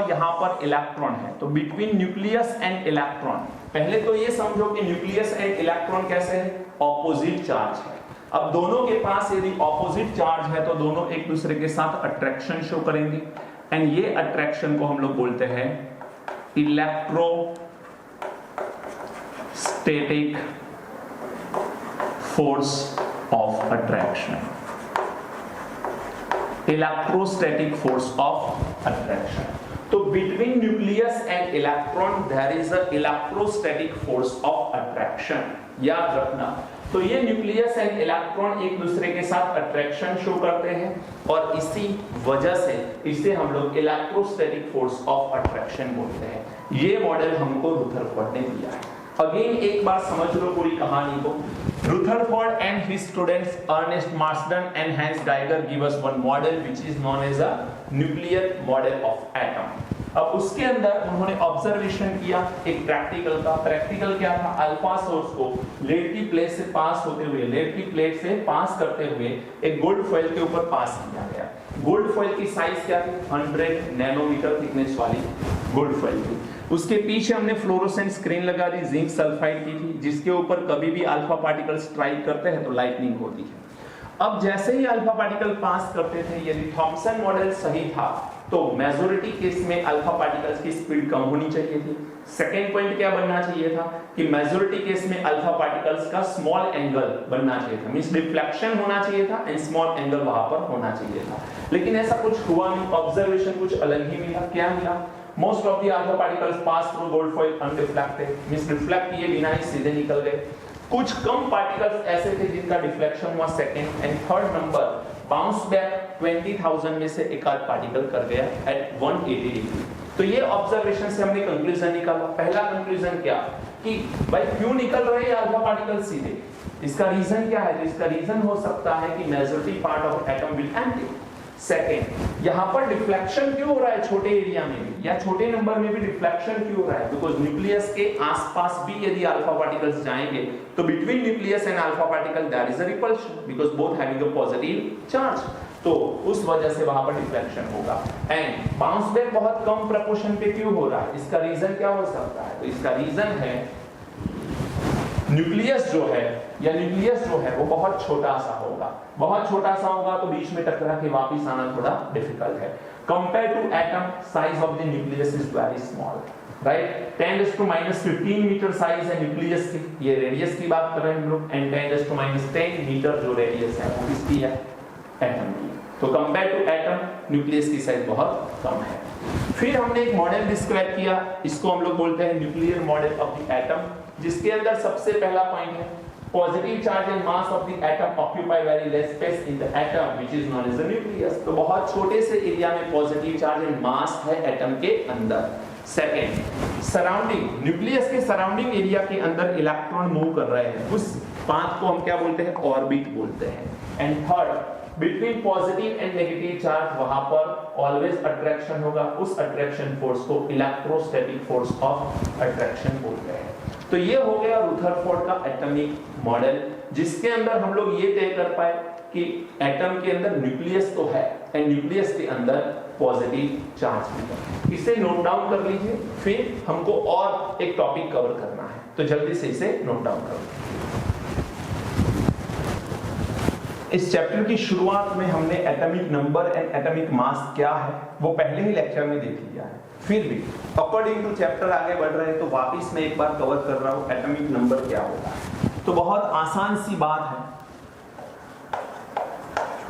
इलेक्ट्रॉन है, तो बिटवीन न्यूक्लियस एंड इलेक्ट्रॉन, पहले तो ये समझो कि न्यूक्लियस एंड इलेक्ट्रॉन कैसे है? ऑपोजिट चार्ज है। अब दोनों के पास यदि ऑपोजिट चार्ज है तो दोनों एक दूसरे के साथ अट्रैक्शन शो करेंगे, एंड ये अट्रैक्शन को हम लोग बोलते हैं electrostatic force of attraction. Electrostatic force of attraction. तो between nucleus and electron there is a electrostatic force of attraction, याद रखना। तो ये न्यूक्लियस एंड इलेक्ट्रॉन एक दूसरे के साथ अट्रैक्शन शो करते हैं, और इसी वजह से इसे हम लोग इलेक्ट्रोस्टैटिक फोर्स ऑफ अट्रैक्शन बोलते हैं। ये मॉडल हमको रुदरफोर्ड ने दिया है। अगेन एक बार समझ लो पूरी कहानी को। Rutherford and his students Ernest Marsden and Hans Geiger give us one model which is known as a nuclear model of atom. अब उसके अंदर उन्होंने ऑब्जर्वेशन किया एक प्रैक्टिकल का। प्रैक्टिकल क्या था? अल्फा सोर्स को लेड की प्लेट से पास होते हुए, लेड की प्लेट से पास करते हुए एक गोल्ड फॉइल के ऊपर पास किया गया। गोल्ड फॉइल की साइज क्या थी? 100 नैनोमीटर थिकनेस वाली गोल्ड फॉइल थी। उसके पीछे हमने फ्लोरोसेंट स्क्रीन लगा दी, जिंक सल्फाइड की थी, जिसके ऊपर कभी भी अल्फा पार्टिकल स्ट्राइक करते हैं तो लाइटनिंग होती है। अब जैसे ही अल्फा पार्टिकल पास करते थे, यदि थॉमसन मॉडल सही था तो मेजॉरिटी केस में अल्फा पार्टिकल्स की स्पीड कम होनी चाहिए थी। सेकेंड पॉइंट क्या बनना चाहिए था कि मेजॉरिटी केस में अल्फा पार्टिकल्स का स्मॉल एंगल बनना चाहिए था, मींस डिफ्लेक्शन होना चाहिए था एंड स्मॉल एंगल वहां पर होना चाहिए था। लेकिन ऐसा कुछ हुआ नहीं, ऑब्जर्वेशन कुछ अलग ही मिला। क्या मिला? Most of the alpha particles pass through gold foil undeflected, means reflect किए बिना ही सीधे निकल गए। कुछ कम पार्टिकल्स ऐसे थे जिनका डिफ्लेक्शन हुआ second, and third number bounce back 20,000 में से एक आध पार्टिकल कर गया एट 180 डिग्री। तो ये ऑब्जर्वेशन से हमने कंक्लूजन निकाला। पहला कंक्लूजन क्या कि भाई क्यों निकल रहे हैं अल्फा पार्टिकल सीधे? इसका रीजन क्या है? इसका रीजन हो सकता है कि majority part of atom will empty. Second, यहाँ पर डिफ्लेक्शन क्यों हो रहा है छोटे एरिया में भी या छोटे नंबर में भी डिफ्लेक्शन क्यों हो रहा है? बिकॉज न्यूक्लियस के आसपास भी यदि अल्फा पार्टिकल्स जाएंगे तो between nucleus and alpha particle there is a repulsion because both having a positive charge, तो उस वजह से वहां पर डिफ्लेक्शन होगा। एंड बाउंस बैक बहुत कम प्रोपोर्शन पे क्यों हो रहा है? इसका रीजन क्या हो सकता है? तो इसका रीजन है न्यूक्लियस जो है वो बहुत छोटा सा होगा। बहुत छोटा सा होगा तो बीच में टकरा के वापस आना थोड़ा डिफिकल्ट है। Compare to atom, size of the nucleus is very small, right? 10⁻15 metre size है न्यूक्लियस की, ये रेडियस की बात कर रहे हैं हम लोग, एंड 10⁻10 मीटर जो रेडियस है वो किसकी है? एटम की। तो कंपेयर टू एटम न्यूक्लियस की साइज बहुत कम है। फिर हमने एक मॉडल डिस्क्राइब किया, इसको हम लोग बोलते हैं nuclear model of the atom, जिसके अंदर सबसे पहला पॉइंट है positive charge and mass of the atom occupy very less space in the atom which is known as the nucleus. तो बहुत छोटे से एरिया में पॉजिटिव चार्ज एंड मास है एटम के अंदर। सेकेंड, सराउंडिंग, न्यूक्लियस के सराउंडिंग एरिया के अंदर इलेक्ट्रॉन मूव कर रहे हैं, उस पाथ को हम क्या बोलते हैं? ऑर्बिट बोलते हैं। And third, between positive and negative charge वहां पर ऑलवेज अट्रैक्शन होगा, उस अट्रैक्शन फोर्स को इलेक्ट्रोस्टैटिक फोर्स ऑफ अट्रैक्शन बोलते हैं। तो ये हो गया रुदरफोर्ड का एटॉमिक मॉडल, जिसके अंदर हम लोग ये तय कर पाए कि एटम के अंदर न्यूक्लियस तो है एंड न्यूक्लियस के अंदर पॉजिटिव चार्ज भी है। इसे नोट डाउन कर लीजिए, फिर हमको और एक टॉपिक कवर करना है, तो जल्दी से इसे नोट डाउन करो। इस चैप्टर की शुरुआत में हमने atomic number and atomic mass क्या है वो पहले ही लेक्चर में देख लिया है। फिर भी अकॉर्डिंग टू चैप्टर आगे बढ़ रहे हैं तो वापस मैं एक बार कवर कर रहा हूं एटॉमिक नंबर क्या होता है। तो बहुत आसान सी बात है,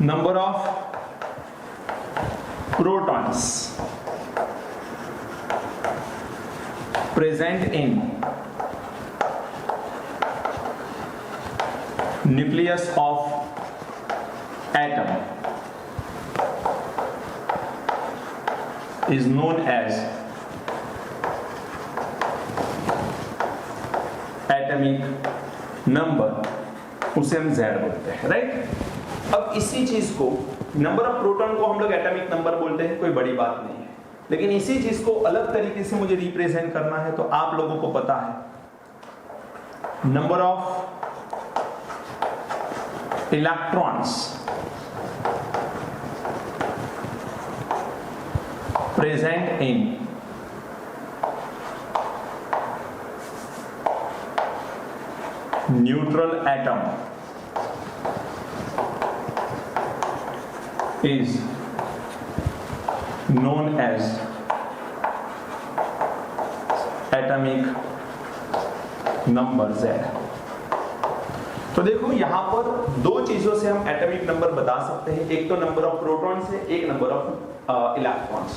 number of protons present in nucleus of atom is known as atomic number, उसे हम Z बोलते हैं, राइट। अब इसी चीज को नंबर ऑफ प्रोटॉन को हम लोग एटॉमिक नंबर बोलते हैं, कोई बड़ी बात नहीं है, लेकिन इसी चीज को अलग तरीके से मुझे रिप्रेजेंट करना है। तो आप लोगों को पता है number of electrons present in neutral atom is known as atomic number Z। तो देखो यहां पर दो चीजों से हम एटॉमिक नंबर बता सकते हैं, एक तो नंबर ऑफ प्रोटॉन्स है, एक नंबर ऑफ इलेक्ट्रॉन्स।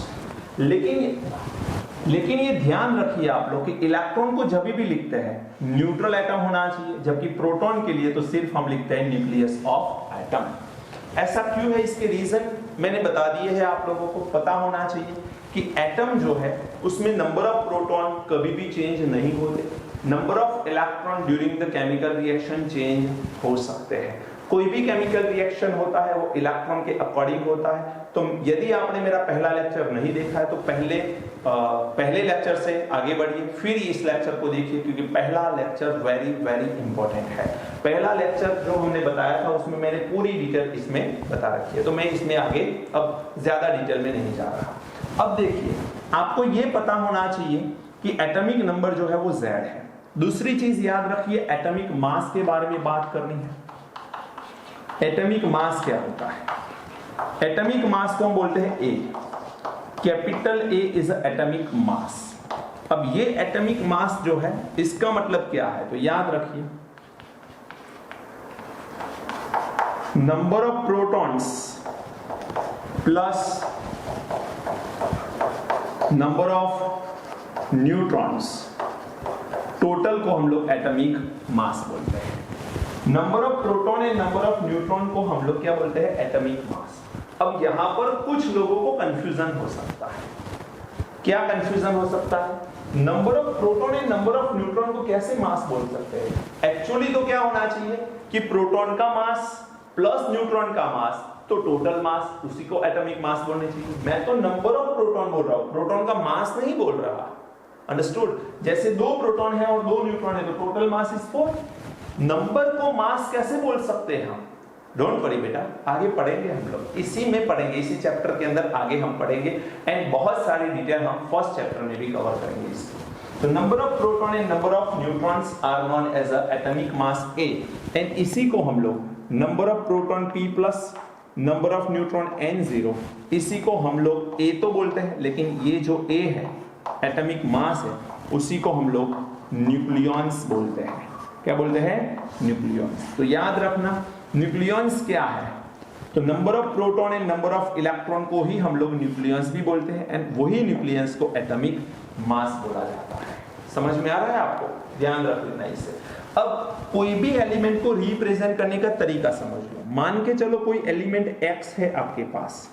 लेकिन ये ध्यान रखिए आप लोग कि इलेक्ट्रॉन को जब भी लिखते हैं न्यूट्रल एटम होना चाहिए, जबकि प्रोटॉन के लिए तो सिर्फ हम लिखते हैं न्यूक्लियस ऑफ एटम। ऐसा क्यों है, इसके रीजन मैंने बता दिए हैं, आप लोगों को पता होना चाहिए कि एटम जो है उसमें नंबर ऑफ प्रोटॉन कभी भी चेंज नहीं होते, number of electron during the chemical reaction change हो सकते हैं। कोई भी केमिकल रिएक्शन होता है वो इलेक्ट्रॉन के अकॉर्डिंग होता है। तो यदि आपने मेरा पहला लेक्चर नहीं देखा है तो पहले लेक्चर से आगे बढ़िए, फिर इस लेक्चर को देखिए, क्योंकि पहला लेक्चर वेरी वेरी इंपॉर्टेंट है। पहला लेक्चर जो हमने बताया था उसमें मैंने पूरी डिटेल इसमें बता रखी है, तो मैं इसमें आगे अब ज्यादा डिटेल में नहीं जा रहा। अब देखिए, आपको ये पता होना चाहिए कि एटॉमिक नंबर जो है वो Z है। दूसरी चीज याद रखिए, एटॉमिक मास के बारे में बात करनी है। एटॉमिक मास क्या होता है? एटॉमिक मास को हम बोलते हैं A, capital A is atomic mass. अब ये एटॉमिक मास जो है इसका मतलब क्या है, तो याद रखिए number of protons plus number of neutrons, total को हम लोग एटॉमिक मास बोलते हैं। Number of proton and number of neutron को हम लोग क्या बोलते हैं? Atomic mass. अब यहां पर कुछ लोगों को कंफ्यूजन हो सकता है। क्या कंफ्यूजन हो सकता है? Number of proton and number of neutron को कैसे मास बोल सकते हैं? एक्चुअली तो क्या होना चाहिए कि प्रोटॉन का मास प्लस न्यूट्रॉन का मास, तो टोटल मास, उसी को एटॉमिक मास बोलने चाहिए। मैं तो नंबर ऑफ प्रोटॉन बोल रहा हूं, प्रोटॉन का मास नहीं बोल रहा। अंडरस्टूड? जैसे 2 प्रोटॉन है और 2 न्यूट्रॉन है तो टोटल मास इज 4। नंबर को मास कैसे बोल सकते हैं हम? डोंट वरी बेटा, आगे पढ़ेंगे हम लोग, इसी में पढ़ेंगे, इसी चैप्टर के अंदर आगे हम पढ़ेंगे एंड बहुत सारी डिटेल हम फर्स्ट चैप्टर में भी कवर करेंगे इसको। तो number of proton and number of neutrons are known as a atomic mass A, and इसी को हम लोग number of proton P plus number of neutron N0, इसी को हम लोग A तो बोलते हैं, लेकिन ये जो A है एटॉमिक मास है, उसी को हम लोग न्यूक्लियॉन्स बोलते हैं। क्या बोलते हैं? न्यूक्लियॉन्स। तो याद रखना न्यूक्लियॉन्स क्या है, तो number of proton and number of electron को ही हम लोग न्यूक्लियॉन्स भी बोलते हैं, एंड वही न्यूक्लियॉन्स को एटॉमिक मास बोला जाता है। समझ में आ रहा है आपको? ध्यान रख लेना इसे। अब कोई भी एलिमेंट को रिप्रेजेंट करने का तरीका समझ लो। मान के चलो कोई एलिमेंट X है आपके पास।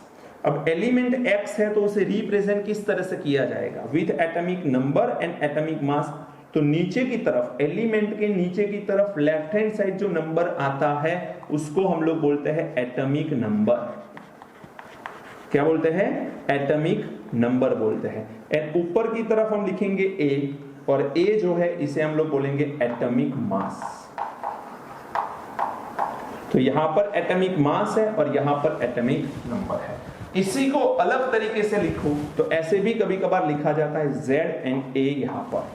अब एलिमेंट X है तो उसे रिप्रेजेंट किस तरह से किया जाएगा? With atomic number and atomic mass. तो नीचे की तरफ, एलिमेंट के नीचे की तरफ लेफ्ट हैंड साइड जो नंबर आता है उसको हम लोग बोलते हैं एटॉमिक नंबर। क्या बोलते हैं? एटॉमिक नंबर बोलते हैं। एंड ऊपर की तरफ हम लिखेंगे A, और A जो है इसे हम लोग बोलेंगे एटॉमिक मास। तो यहां पर एटॉमिक मास है और यहां पर एटॉमिक नंबर है। इसी को अलग तरीके से लिखो तो ऐसे भी कभी कभार लिखा जाता है Z एंड A यहां पर।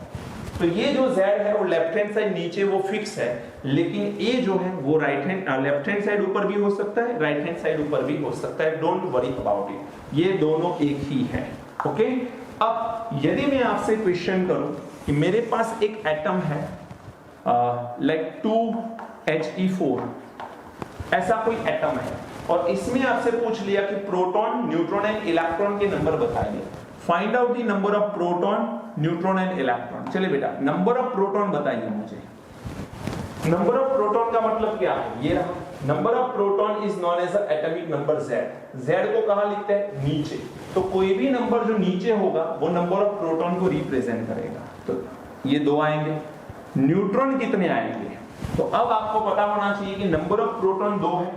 तो ये जो Z है वो लेफ्ट हैंड साइड नीचे वो फिक्स है, लेकिन A जो है वो right hand left hand side ऊपर भी हो सकता है, राइट हैंड साइड ऊपर भी हो सकता है। डोंट वरी अबाउट इट, ये दोनों एक ही है। ओके, अब यदि मैं आपसे क्वेश्चन करूं कि मेरे पास एक एटम है लाइक 2He4, ऐसा कोई एटम है, और इसमें आपसे पूछ लिया कि प्रोटॉन, न्यूट्रॉन एंड इलेक्ट्रॉन के नंबर बताइए। Find out the number of proton, neutron and electron. चलिए बेटा, नंबर ऑफ प्रोटॉन बताइए मुझे। नंबर ऑफ प्रोटॉन का मतलब क्या है? ये रहा, number of proton is known as atomic number Z। Z को कहां लिखते हैं? नीचे। तो कोई भी नंबर जो नीचे होगा वो नंबर ऑफ प्रोटॉन को रिप्रेजेंट करेगा। तो ये 2 आएंगे। न्यूट्रॉन कितने आएंगे? तो अब आपको पता होना चाहिए कि नंबर ऑफ प्रोटॉन 2 है।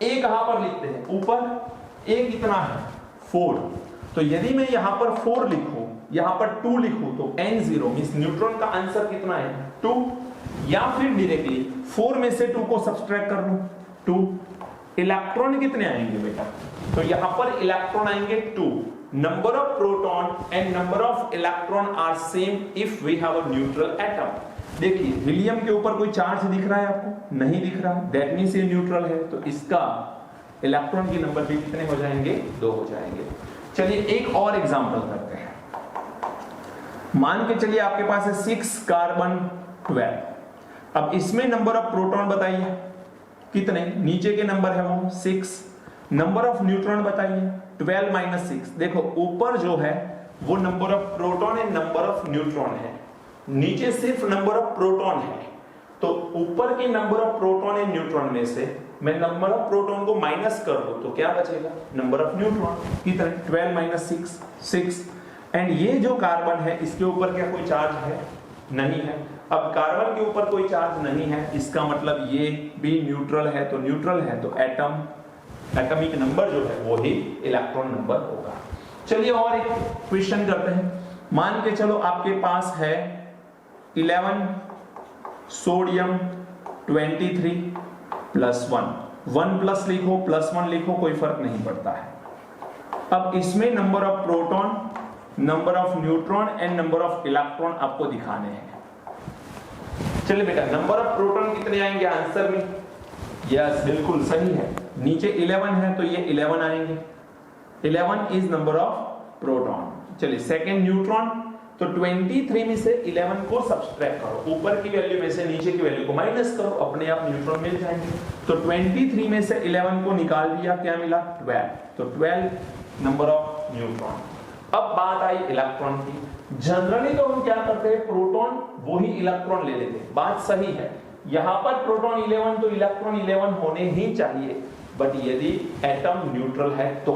A कहां पर लिखते हैं? ऊपर। A कितना है? 4। तो यदि मैं यहां पर 4 लिखूं, यहां पर 2 लिखूं, तो N0 मींस न्यूट्रॉन का आंसर कितना है? 2। या फिर डायरेक्टली 4 में से 2 को सब्सट्रैक्ट कर लूं, 2। इलेक्ट्रॉन कितने आएंगे बेटा? तो यहां पर इलेक्ट्रॉन आएंगे 2। Number of proton and number of electron are same if we have a neutral atom. देखिए, हीलियम के ऊपर कोई चार्ज दिख रहा है आपको? नहीं दिख रहा, दैट मींस ये न्यूट्रल है, तो इसका इलेक्ट्रॉन के नंबर भी कितने हो जाएंगे? 2 हो जाएंगे। चलिए एक और एग्जांपल करते हैं। मान के चलिए आपके पास है 6 कार्बन 12। अब इसमें नंबर ऑफ प्रोटॉन बताइए कितने? नीचे के नंबर है वो 6। नंबर ऑफ न्यूट्रॉन बताइए 12 माइनस 6। देखो ऊपर जो है वो number of proton and number of neutron है, नीचे सिर्फ नंबर ऑफ प्रोटॉन है। तो ऊपर के number of proton and neutron में से मैं नंबर ऑफ प्रोटॉन को माइनस कर दूं तो क्या बचेगा? Number of neutron. कितने? 12 माइनस 6। एंड ये जो कार्बन है इसके ऊपर क्या कोई चार्ज है? नहीं है। अब कार्बन के ऊपर कोई चार्ज नहीं है, इसका मतलब ये भी न्यूट्रल है, तो न्यूट्रल है तो एटॉमिक नंबर जो है वो ही इलेक्ट्रॉन नंबर होगा। चलिए और एक क्वेश्चन करते हैं। मान के चलो आपके पास है 11 सोडियम 23 प्लस 1 प्लस लिखो प्लस 1 लिखो, कोई फर्क नहीं पड़ता है। अब इसमें number of proton, number of neutron and number of electron आपको दिखाने हैं। चलिए बेटा, नंबर ऑफ प्रोटॉन कितने आएंगे आंसर में? यस, बिल्कुल सही है। नीचे 11 है तो ये 11 आएंगे। 11 इज नंबर ऑफ प्रोटॉन। चलिए सेकंड न्यूट्रॉन, तो 23 में से 11 को सब्सट्रैक्ट करो, ऊपर की वैल्यू में से नीचे की वैल्यू को माइनस करो, अपने आप न्यूट्रॉन मिल जाएंगे। तो 23 में से 11 को निकाल दिया, क्या मिला? 12। तो 12 नंबर ऑफ न्यूट्रॉन। अब बात आई इलेक्ट्रॉन की। जनरली तो हम क्या करते हैं, प्रोटॉन वो ही इलेक्ट्रॉन ले लेते हैं, बात सही है। यहां पर प्रोटॉन 11 तो इलेक्ट्रॉन 11 होने ही चाहिए, बट यदि एटम न्यूट्रल है तो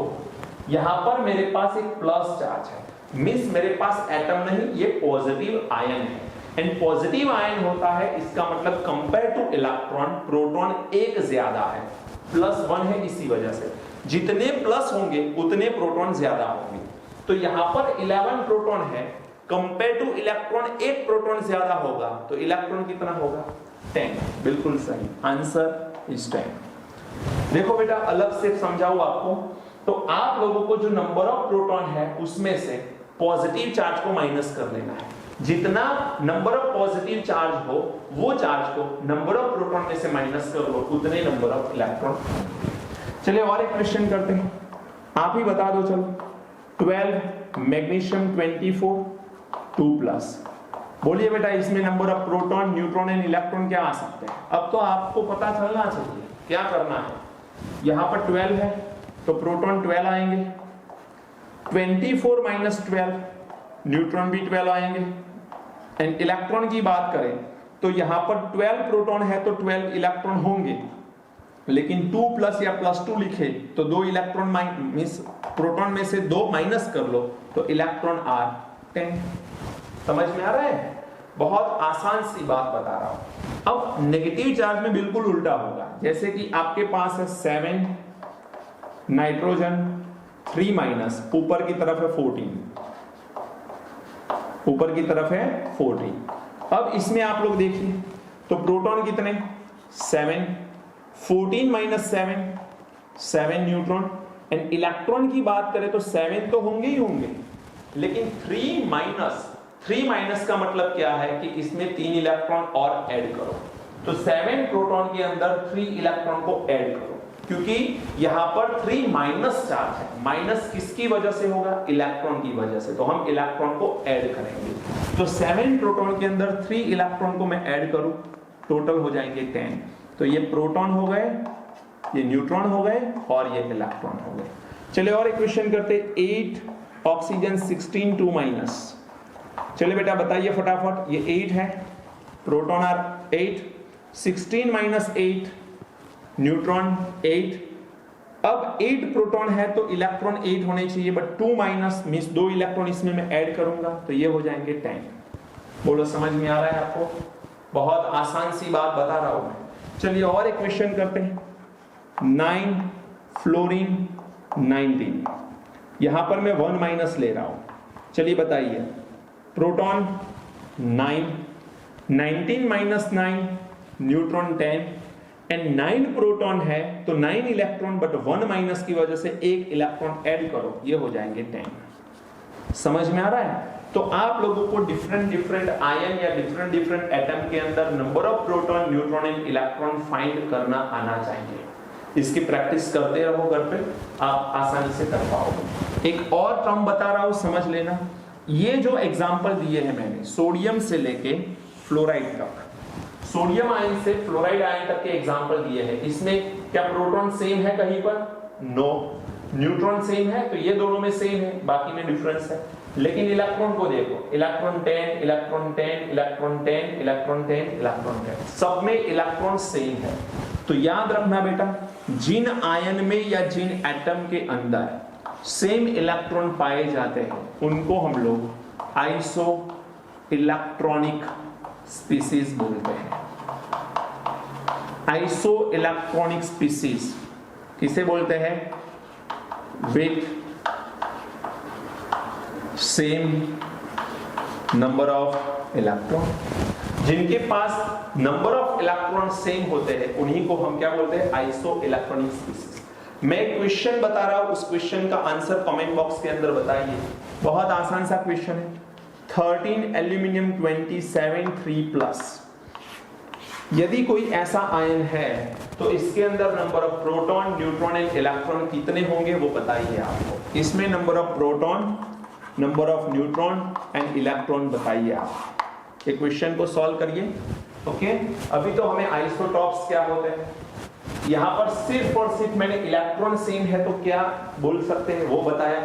यहां पर मेरे पास एक प्लस चार्ज है, मींस मेरे पास एटम नहीं, ये पॉजिटिव आयन है। एंड पॉजिटिव आयन होता है, इसका मतलब कंपेयर टू इलेक्ट्रॉन प्रोटॉन एक ज्यादा है, +1 है, इसी वजह से जितने प्लस होंगे उतने प्रोटॉन ज्यादा होंगे। तो यहां पर 11 प्रोटॉन है, कंपेयर टू इलेक्ट्रॉन 1 प्रोटॉन ज्यादा होगा, तो इलेक्ट्रॉन कितना होगा? 10। बिल्कुल सही, आंसर इज 10। देखो बेटा, अलग से समझाऊं आपको, तो आप लोगों को जो नंबर ऑफ प्रोटॉन है उसमें से पॉजिटिव चार्ज को माइनस कर लेना है। जितना नंबर ऑफ पॉजिटिव चार्ज हो वो चार्ज को नंबर ऑफ प्रोटॉन में से माइनस कर लो, उतने नंबर ऑफ इलेक्ट्रॉन। चलिए और एक क्वेश्चन करते हैं, आप ही बता दो। चलो 12 मैग्नीशियम 24 2+। बोलिए बेटा, इसमें number of proton, neutron and electron क्या आ सकते हैं? अब तो आपको पता चलना चाहिए क्या करना है। यहां पर 12 है तो प्रोटॉन 12 आएंगे, 24 माइनस 12 न्यूट्रॉन भी 12 आएंगे। एंड इलेक्ट्रॉन की बात करें तो यहां पर 12 प्रोटॉन है तो 12 इलेक्ट्रॉन होंगे, लेकिन 2+ या +2 लिखे तो 2 इलेक्ट्रॉन मींस प्रोटॉन में से 2 माइनस कर लो तो इलेक्ट्रॉन आर 10। समझ में आ रहा है? बहुत आसान सी बात बता रहा हूं। अब नेगेटिव चार्ज में बिल्कुल उल्टा होगा, जैसे कि आपके पास है 7 नाइट्रोजन 3-, ऊपर की तरफ है 14, ऊपर की तरफ है 14। अब इसमें आप लोग देखिए तो प्रोटॉन कितने? 7, 14 माइनस 7 न्यूट्रॉन। एंड इलेक्ट्रॉन की बात करें तो 7 तो होंगे ही होंगे, लेकिन 3 3 माइनस का मतलब क्या है कि इसमें 3 इलेक्ट्रॉन और ऐड करो, तो 7 प्रोटॉन के अंदर 3 इलेक्ट्रॉन को ऐड करो, क्योंकि यहां पर 3 माइनस चार्ज है। माइनस किसकी वजह से होगा? इलेक्ट्रॉन की वजह से, तो हम इलेक्ट्रॉन को ऐड करेंगे। तो 7 प्रोटॉन के अंदर 3 इलेक्ट्रॉन को मैं ऐड करूं, टोटल हो जाएंगे 10। तो ये प्रोटॉन हो गए, ये न्यूट्रॉन हो गए और ये इलेक्ट्रॉन हो गए। चलिए और एक क्वेश्चन करते, 8 ऑक्सीजन 16 2 माइनस। चलिए बेटा बताइए फटाफट, ये 8 है, प्रोटॉन आर 8, 16 माइनस 8, न्यूट्रॉन 8। अब 8 प्रोटॉन है तो इलेक्ट्रॉन 8 होने चाहिए, बट 2 माइनस मींस 2 इलेक्ट्रॉन इसमें मैं ऐड करूंगा, तो ये हो जाएंगे 10। बोलो समझ में आ रहा है आपको? बहुत आसान सी बात बता रहा हूं मैं। चलिए और एक क्वेश्चन करते हैं, 9 फ्लोरीन 19, यहां पर मैं 1 माइनस ले रहा हूं। चलिए बताइए, proton 9, 19 minus 9, neutron 10, and 9 proton है तो 9 इलेक्ट्रॉन, बट 1 माइनस की वजह से 1 इलेक्ट्रॉन ऐड करो, ये हो जाएंगे 10। समझ में आ रहा है? तो आप लोगों को डिफरेंट आयन या डिफरेंट एटम के अंदर number of proton, neutron and electron find करना आना चाहिए। इसकी प्रैक्टिस करते रहो घर पे, आप आसानी से कर पाओगे। एक और टर्म बता रहा हूं, समझ लेना। ये जो एग्जांपल दिए हैं मैंने, सोडियम से लेके फ्लोराइड तक, सोडियम आयन से फ्लोराइड आयन तक के एग्जांपल दिए हैं। इसमें क्या प्रोटॉन सेम है कहीं पर? नो। न्यूट्रॉन सेम है, तो ये दोनों में सेम है, बाकी में डिफरेंस है। लेकिन इलेक्ट्रॉन को देखो, electron 10, electron 10, electron 10, electron 10, electron 10, सब में इलेक्ट्रॉन सेम है। तो याद रखना बेटा, जिन आयन में या जिन एटम के अंदर सेम इलेक्ट्रॉन पाए जाते हैं उनको हम लोग आइसो इलेक्ट्रॉनिक स्पीसीज बोलते हैं। आइसो इलेक्ट्रॉनिक स्पीसीज किसे बोलते हैं? With same number of electron, जिनके पास नंबर ऑफ इलेक्ट्रॉन सेम होते हैं उन्हीं को हम क्या बोलते हैं? Iso electronic species. मैं एक क्वेश्चन बता रहा हूं, उस क्वेश्चन का आंसर कमेंट बॉक्स के अंदर बताइए। बहुत आसान सा क्वेश्चन है, 13 एल्यूमिनियम 27 3+। यदि कोई ऐसा आयन है तो इसके अंदर number of proton, neutron and electron कितने होंगे वो बताइए आपको। इसमें number of proton, number of neutron and electron बताइए आप। ये क्वेश्चन को सॉल्व करिए। ओके, अभी तो हमें आइसोटॉप्स क्या होते हैं, यहां पर सिर्फ और सिर्फ मैंने इलेक्ट्रॉन सेम है तो क्या बोल सकते हैं वो बताया,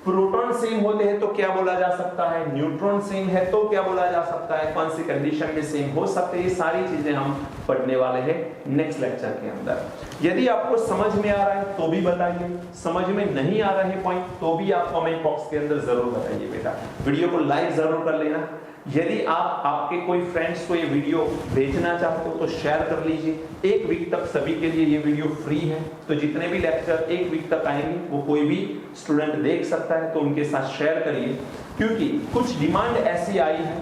प्रोटॉन सेम होते हैं तो क्या बोला जा सकता है, न्यूट्रॉन सेम है तो क्या बोला जा सकता है, कौन सी कंडीशन में सेम हो सकते हैं, ये सारी चीजें हम पढ़ने वाले हैं नेक्स्ट लेक्चर के अंदर। यदि आपको समझ में आ रहा है तो भी बताइए, समझ में नहीं आ रहे पॉइंट तो भी आप कमेंट बॉक्स के अंदर जरूर बताइए बेटा। वीडियो को लाइक जरूर कर लेना। यदि आप आपके कोई फ्रेंड्स को ये वीडियो भेजना चाहते हो तो शेयर कर लीजिए। 1 वीक तक सभी के लिए ये वीडियो फ्री है, तो जितने भी लेक्चर 1 वीक तक आएंगे वो कोई भी स्टूडेंट देख सकता है, तो उनके साथ शेयर करिए। क्योंकि कुछ डिमांड ऐसी आई है,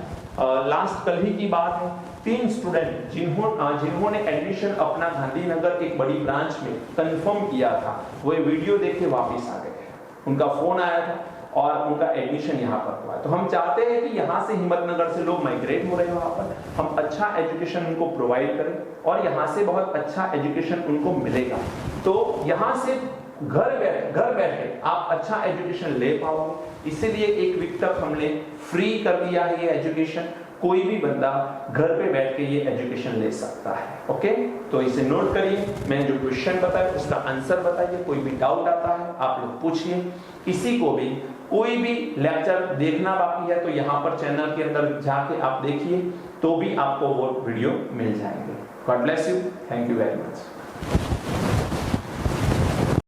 लास्ट कल ही की बात है, 3 स्टूडेंट जिन्होंने एडमिशन अपना गांधीनगर एक बड़ी ब्रांच में कंफर्म किया था, वो ये वीडियो देख के वापिस आ गए। उनका फोन आया था और उनका एडमिशन यहाँ पर हुआ है। तो हम चाहते हैं कि यहाँ से हिम्मतनगर से लोग माइग्रेट हो रहे हैं वहाँ पर, हम अच्छा एजुकेशन उनको प्रोवाइड करें और यहाँ से बहुत अच्छा एजुकेशन उनको मिलेगा। तो यहाँ से घर बैठे आप अच्छा एजुकेशन ले पाओगे, इसीलिए 1 वीक तक हमने फ्री कर दिया है ये एजुकेशन। कोई भी बंदा घर पे बैठ के ये एजुकेशन ले सकता है। ओके, तो इसे नोट करिए। मैंने जो क्वेश्चन बताया उसका आंसर बताइए। कोई भी डाउट आता है आप लोग पूछिए। किसी को भी कोई भी लेक्चर देखना बाकी है तो यहाँ पर चैनल के अंदर जाके आप देखिए, तो भी आपको वो वीडियो मिल जाएंगे। God bless you, thank you very much.